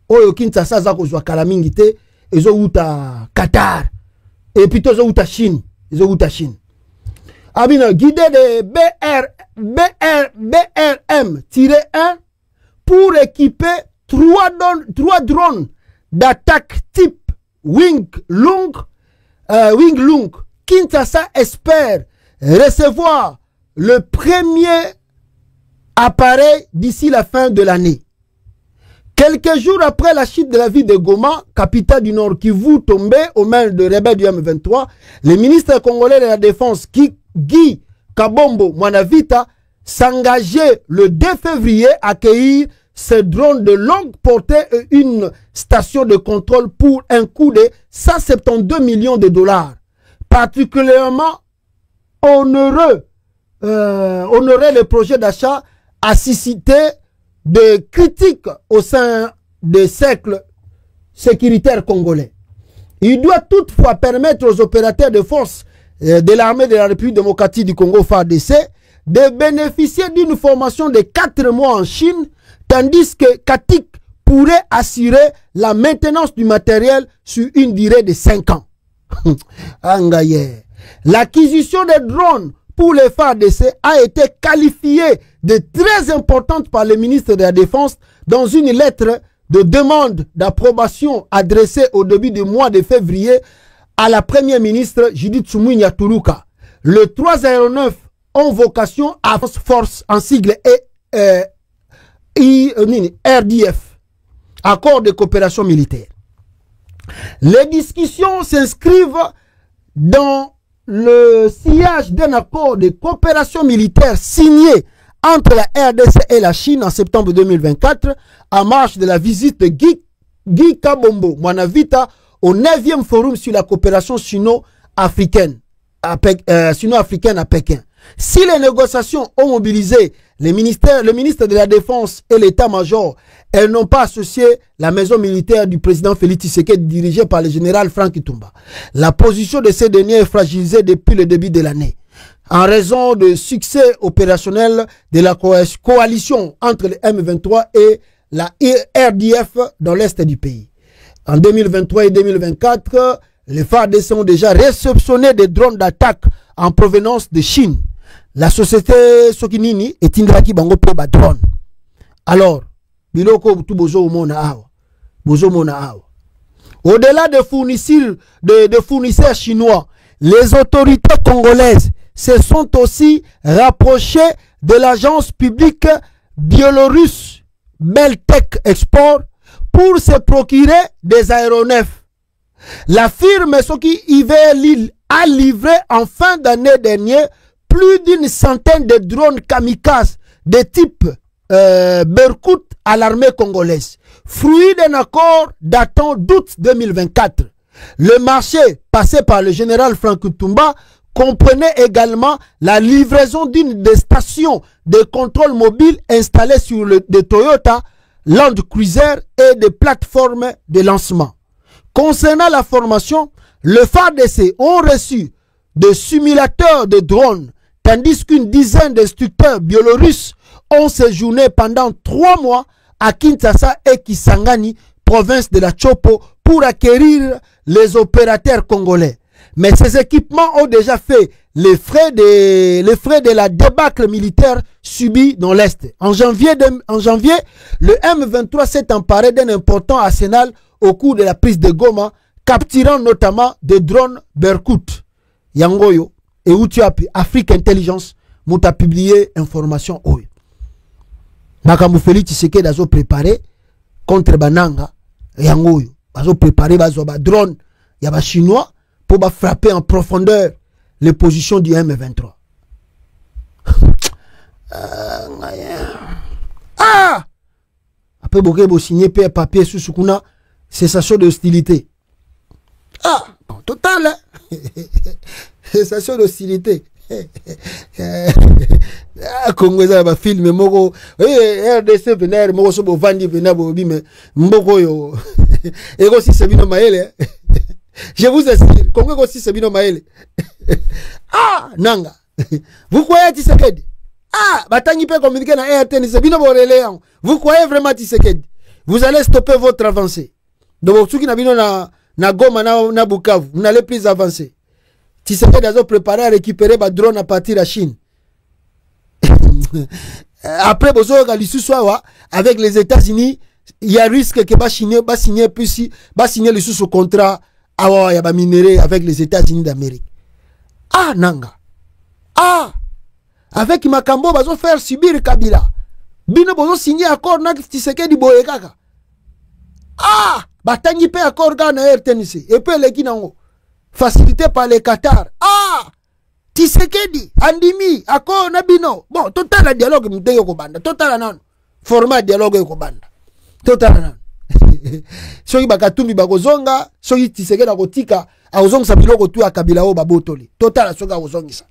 Oyo Kinshasa za kozwa kalamingi te ezo uta Qatar et plutôt ezo uta Chine. Abina guidé de BRM-1 pour équiper 3 drones d'attaque type Wing Lung, Kinshasa espère recevoir le premier appareil d'ici la fin de l'année. Quelques jours après la chute de la ville de Goma, capitale du Nord Kivu, tombée aux mains de rebelles du M23, le ministre congolais de la Défense, Guy Kabombo Mwanavita, s'engageait le 2 février à accueillir ce drone de longue portée et une station de contrôle pour un coût de 172 millions de dollars. Particulièrement honoré le projet d'achat a suscité de critiques au sein des cercles sécuritaires congolais. Il doit toutefois permettre aux opérateurs de force de l'armée de la République démocratique du Congo FARDC de bénéficier d'une formation de 4 mois en Chine, tandis que Katik pourrait assurer la maintenance du matériel sur une durée de 5 ans. L'acquisition des drones pour les FARDC a été qualifiée de très importante par le ministre de la Défense dans une lettre de demande d'approbation adressée au début du mois de février à la première ministre Judith Suminwa Tuluka. Les 3 aéronefs ont vocation à force en sigle RDF, accord de coopération militaire. Les discussions s'inscrivent dans le sillage d'un accord de coopération militaire signé entre la RDC et la Chine en septembre 2024 en marge de la visite de Guy Kabombo Mwanavita au 9e forum sur la coopération sino-africaine à Pékin. Si les négociations ont mobilisé le ministre de la Défense et l'état-major, elles n'ont pas associé la maison militaire du président Félix Tshisekedi dirigée par le général Frank Itumba. La position de ces derniers est fragilisée depuis le début de l'année, en raison du succès opérationnel de la coalition entre le M23 et la RDF dans l'est du pays. En 2023 et 2024, les FARDC ont déjà réceptionné des drones d'attaque en provenance de Chine. La société Sokinini est indraki bango pe ba drone. Alors, biloko tu bozo mona awa. Au-delà des fournisseurs chinois, les autorités congolaises se sont aussi rapprochées de l'agence publique biélorusse Beltech Export pour se procurer des aéronefs. La firme Soki Ive a livré en fin d'année dernière plus d'une centaine de drones kamikazes de type Berkut à l'armée congolaise, fruit d'un accord datant d'août 2024. Le marché passé par le général Frank Itumba comprenait également la livraison d'une des stations de contrôle mobile installées sur des Toyota Land Cruiser et des plateformes de lancement. Concernant la formation, le FARDC ont reçu des simulateurs de drones, tandis qu'une dizaine d'instructeurs biélorusses ont séjourné pendant 3 mois à Kinshasa et Kisangani, province de la Chopo, pour acquérir les opérateurs congolais. Mais ces équipements ont déjà fait les frais de la débâcle militaire subie dans l'Est. En janvier, le M23 s'est emparé d'un important arsenal au cours de la prise de Goma, capturant notamment des drones Berkut. Yangoyo et Utiapi, Afrique Intelligence, m'ont publié information. Makamou Félix Tshisekedi a préparé contre Bananga, Yangoyo. Ils ont préparé des drones, il y a des Chinois pour frapper en profondeur les positions du M23. Après, vous signer papier sous Sukuna, cessation de hostilité. Bon, total, hein? Cessation d'hostilité. Congo za ba film moko RDC venir moko so bovandi venir bobi mais mboko yo ego si sebino maele. Je vous assure, Congo aussi sebino maele. Nanga. Vous croyez Tshisekedi? Batangi peut communiquer na RT ni sebino borele. Vous croyez vraiment Tshisekedi? Vous allez stopper votre avancée. Donc ceux qui n'abino na Goma na Bukavu, vous n'allez plus avancer. Tshisekedi a préparé à récupérer des drones à partir de la Chine. Après, avec les États-Unis, il y a risque que va signer le sous contrat à ya ba minerai avec les États-Unis d'Amérique. Ah nanga. Ah avec Makambo bazo faire subir Kabila. Bino bozo signer accord na Tshisekedi boye kaka. Ah batangi pe accord na RTNC et puis les kinango facilité par les Qatar. Ah Tshisekedi andimi accord na bino. Bon total dialogue muteye ko banda. Total nan format dialogue ko banda. Total nan. Soki bakatumbi bakozonga, soki Tshisekedi akotika azongisa biloko tu ya Kabila o babotoli. Total soki azongisa.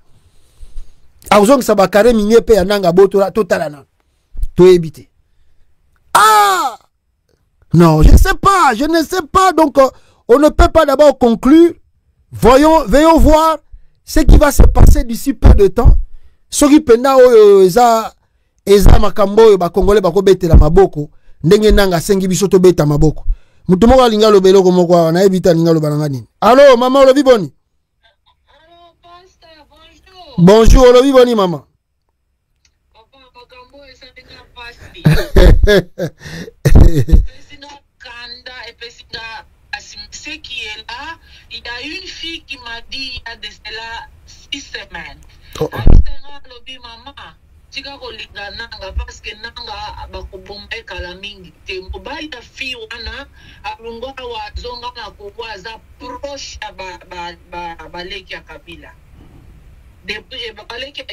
Azongisa bakare minye pe yananga botola total nan. To éviter. Ah non, je ne sais pas. Donc, on ne peut pas d'abord conclure. Veillons voir ce qui va se passer d'ici peu de temps. Ce qui penda eza makambo ba congolais ba ko betela maboko ndenge nanga sengi biso to beta maboko. Mutu moko alinga lo beloko moko na ebita linga lo balanga nini. Allô maman Olobi boni. Allô pasteur, bonjour. Bonjour Olobi boni maman. Papa makambo esa ndenge pasi. Président Kanda et président Asimse qui est là, il y a une fille qui m'a dit il y a de cela 6 semaines. Alobi maman, tika kolinga nanga parce que nanga bakobomba ekala mingi te. Mobali ya fille wana alunga wazonga na kokwaza proche ya baleki ya Kabila. Depuis baleki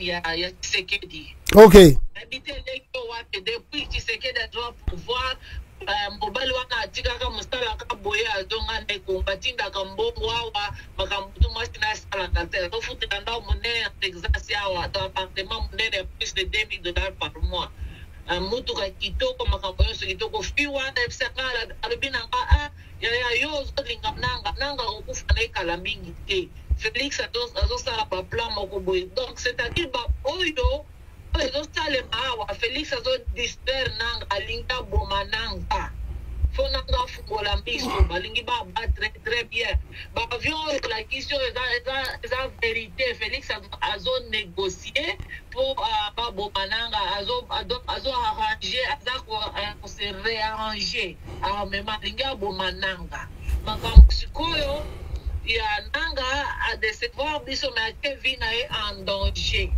ya Tshisekedi. OK. Depuis Tshisekedi doit pouvoir mobali wana atikaka mosala ka boye azonga na ekombatinda ka mbongo awa makambo tu mwasi na salaka te tofutela ndao monene ya Texas awa to appartement monene ya plus de $2000 par mois mutuka kitoko makambo nyonso kitoko fi wana efisakala alobi nanga yaya yo ozolinga nanga okufa na ekala mingi te Félix azosala baplan moko boye donc c'est-à-dire oyo Félix azo distraire nanga alinga boma nanga fo nanga fukola mbiso balingi ba très bien ba avion la question eza vérité Félix azo négocier pour ba boma nanga azo arranger azo se réarranger même alinga boma nanga makambo sikoyo ya nanga a décevoir biso mais Kevin est en danger.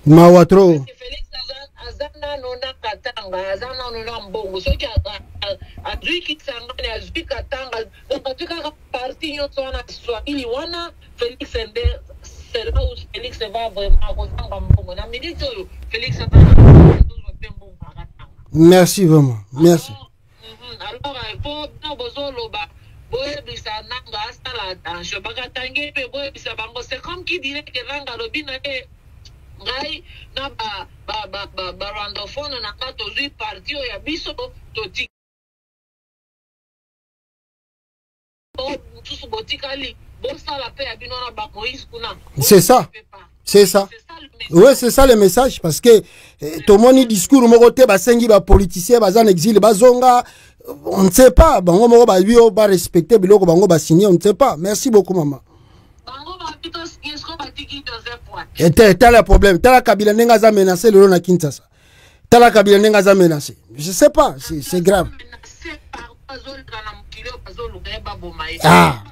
Mawatro. Félix azana nona katanga azana nona mbongo soki azui kisangane azui katanga donc tuka parti yoto wana Swahili wana Félix ende c'est là où Félix va vraiment kozanga mbongo na minute oyo Félix atanga mbongo katanga. Merci vraiment. Merci. Alors il faut na bozoloba boye bisa nanga asala attention bakatange pe boye bisa bango c'est comme qui dirait que nanga lobina ngai na ba randophone na ka tozui parti ya biso toti tusu botikali bosala pe ya bino na ba Moïse kuna. C'est ça. C'est ça. Ouais, c'est ça le message parce que tout le monde discours moko te basengi ba politicien baza en exil bazonga on ne sait pas bango moko ba lui ba respecter biloko bango ba signer on ne sait pas. Merci beaucoup maman. Et t'as le problème. T'as la Kabila nenga za menacé le na Kinshasa. T'as la Kabila nenga za menacé. Je sais pas, c'est grave. Ah.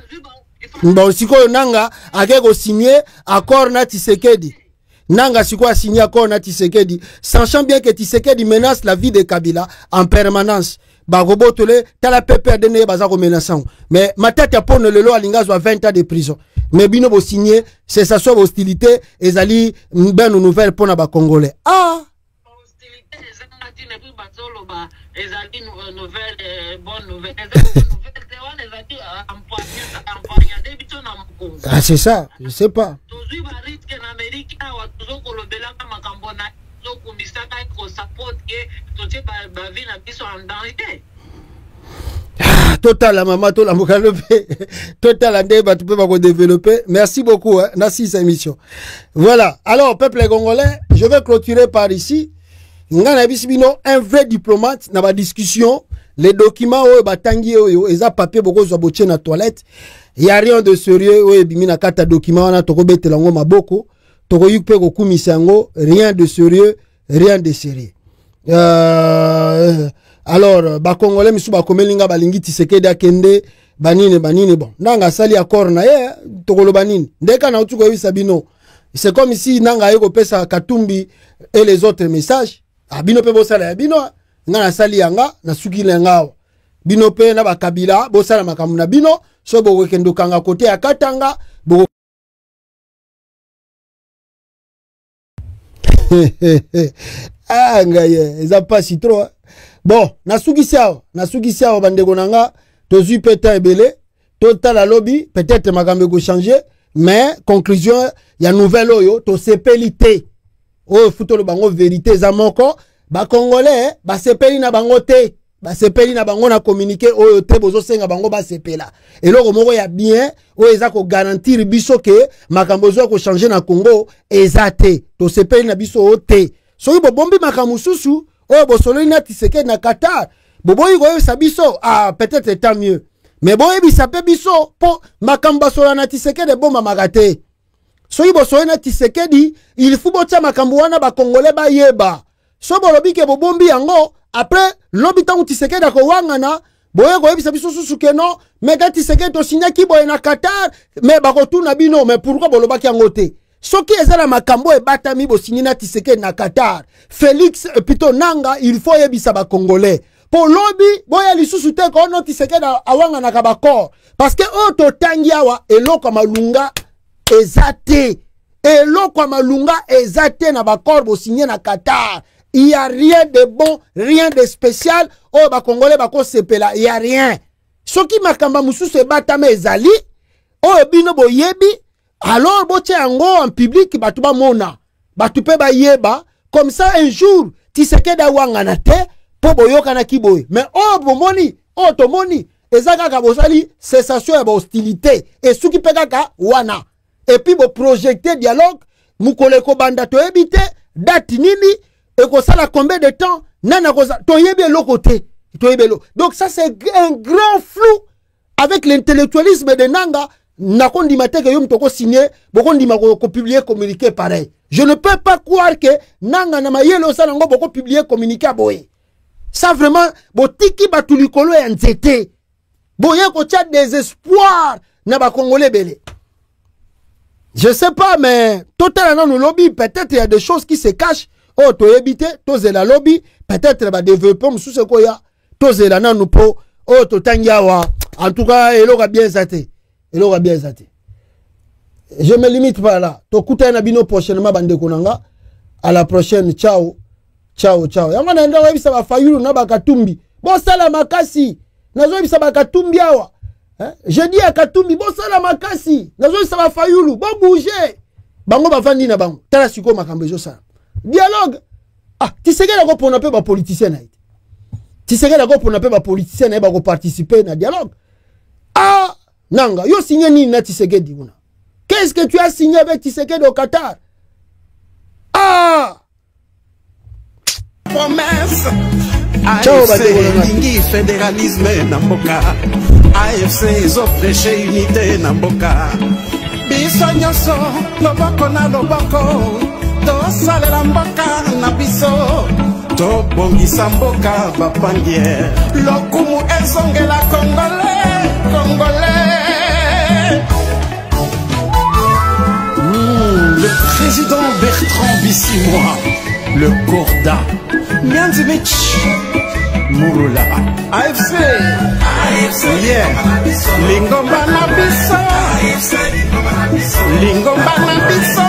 Bon, siko nanga akeko signer accord na Tshisekedi. Nanga siko a signé accord na Tshisekedi, sachant bien que Tshisekedi menace la vie de Kabila en permanence. Bagobotole, t'as la PPRD ne bazako menaçant. Mais ma tête a pone le lo alinga zo 20 ans de prison. Mais bino bo signé, c'est ça soit hostilité et zali ben nouvelle pour na ba congolais. Ah. Hostilité ezali ne plus bazolo ba ezali nouvelle bonne nouvelle. Ah c'est ça, je sais pas. Total la maman to la mokalope total ande ba tu peux pas développer. Merci beaucoup hein, merci cette émission. Voilà. Alors peuple congolais, je vais clôturer par ici. Ngana bisibino un vrai diplomate na ba discussion, les documents batangi oyo eza papier boko zo boche na toilette. Il y a rien de sérieux oyo bimina kata document na toko betela ngo maboko, toko yukpe ko kumisa ngo, rien de sérieux, rien de sérieux. Alors bakongolais misu bakomelinga balingi Tshisekedi akende banine bon nanga sali accord na ye tokolo banine ndeka na utuko yebisa bino. C'est comme ici nanga yeko pesa Katumbi et les autres messages bino pe bosala ya bino nga na sali yanga na suki lenga bino pe na bakabila bosala makambo na bino so boko kendo kanga kote ya Katanga boko ngaye eza pas si trop. Bon, nasuki siao bandeko nanga tozui peta ebele total lobby peut-être makambe ko changer mais conclusion ya nouvelle oyo to sepelité o futo le bango vérité za moko ba congolais ba sepeli na bango te ba sepeli na bango na communiquer oyo te bozo senga bango ba sepela eloko moko ya bien o eza ko garantir biso ke makambo zo ko changer na Congo ezate to sepeli na biso o te so ibo bombi makambo susu oh bosolo na Tshisekedi na Qatar boboyi ko yebisa biso peut-être tant mieux mais boye bisa pe biso po makamba sola na Tshisekedi bomba magate so ibo so na Tshisekedi il faut botia makambo wana ba congolais ba yeba so bolobi ke bobombi yango après lobi tangu Tshisekedi ko wangana boye ko yebisa biso susu ke non mais ka Tshisekedi to signa ki boye na Qatar mais ba ko tuna bino mais pourquoi bolobaki yango te soki ezala makambo ebatami bo signé na Tshisekedi na Qatar Félix plutôt nanga il faut yebisa ba congolais pour lobby boya lisusu te ko no Tshisekedi awanga na kabakor parce que o to tangi awa eloko malunga ezate na bakor bo signé na Qatar il y a rien de bon rien de spécial o ba congolais ba ko sepela il y a rien soki makamba mususu ebatami ezali o bino boyebi. Alors, boche ango en public, batu ba mona, batu pe ba yeba, comme ça un jour, Tshisekedi awangana te, po boyoka na kiboy. Mais oh bomoni, oh tomoni, ezaka ka bosali cessation et hostilité, et souki pe kaka wana. Et puis bo projecter dialogue, mukoleko banda to ebite, date nini, et ko sala combien de temps, nana ko to yebe lo côté, to yebe lo. Donc ça c'est un grand flou avec l'intellectualisme de Nanga. Nakondi mateke yom toko signé bokondi mako publier communiqué pareil. Je ne peux pas croire que nanga na mayelo salango boko publier communiqué boye. Ça vraiment botiki batulikolo ya nzete. Boye ko tia des espoirs na ba congolais belé. Je sais pas mais total dans le lobby peut-être il y a des choses qui se cachent. Oh to ebité to zela lobby peut-être ba développer musu se koya to zela nanu po oh to tangiawa. En tout cas eloka bien zate. Il aura bien zate. Je me limite pas là. Tokuta na bino prochainement bande konanga. À la prochaine. Ciao. Ciao. Yanga na nda webisa ba fayulu na ba Katumbi. Bon sala makasi. Nazo webisa ba Katumbi awa. Je dis à Katumbi bon sala makasi. Nazo webisa ba fayulu. Bon bouger. Bango ba fandi na bango. Tala siko makambe jo sala. Dialogue. Tshisekedi ko pona pe ba politicien na ite. Tshisekedi ko pona pe ba politicien na ba ko participer na dialogue. Nanga, yo signé ni na Tshisekedi una. Qu'est-ce que tu as signé avec Tshisekedi au Qatar? Promesse. AFC lingi fédéralisme na mboka. AFC zo prêcher unité na mboka. Biso nyonso loboko na loboko. To salela mboka na biso. To bongisa mboka bapangier. Lokumu ezongela Congolais. Le président Bertrand Bissimois, le Corda, Mianzimich, Mouroula, AFC, yeah, Lingomba na biso, Lingomba na biso.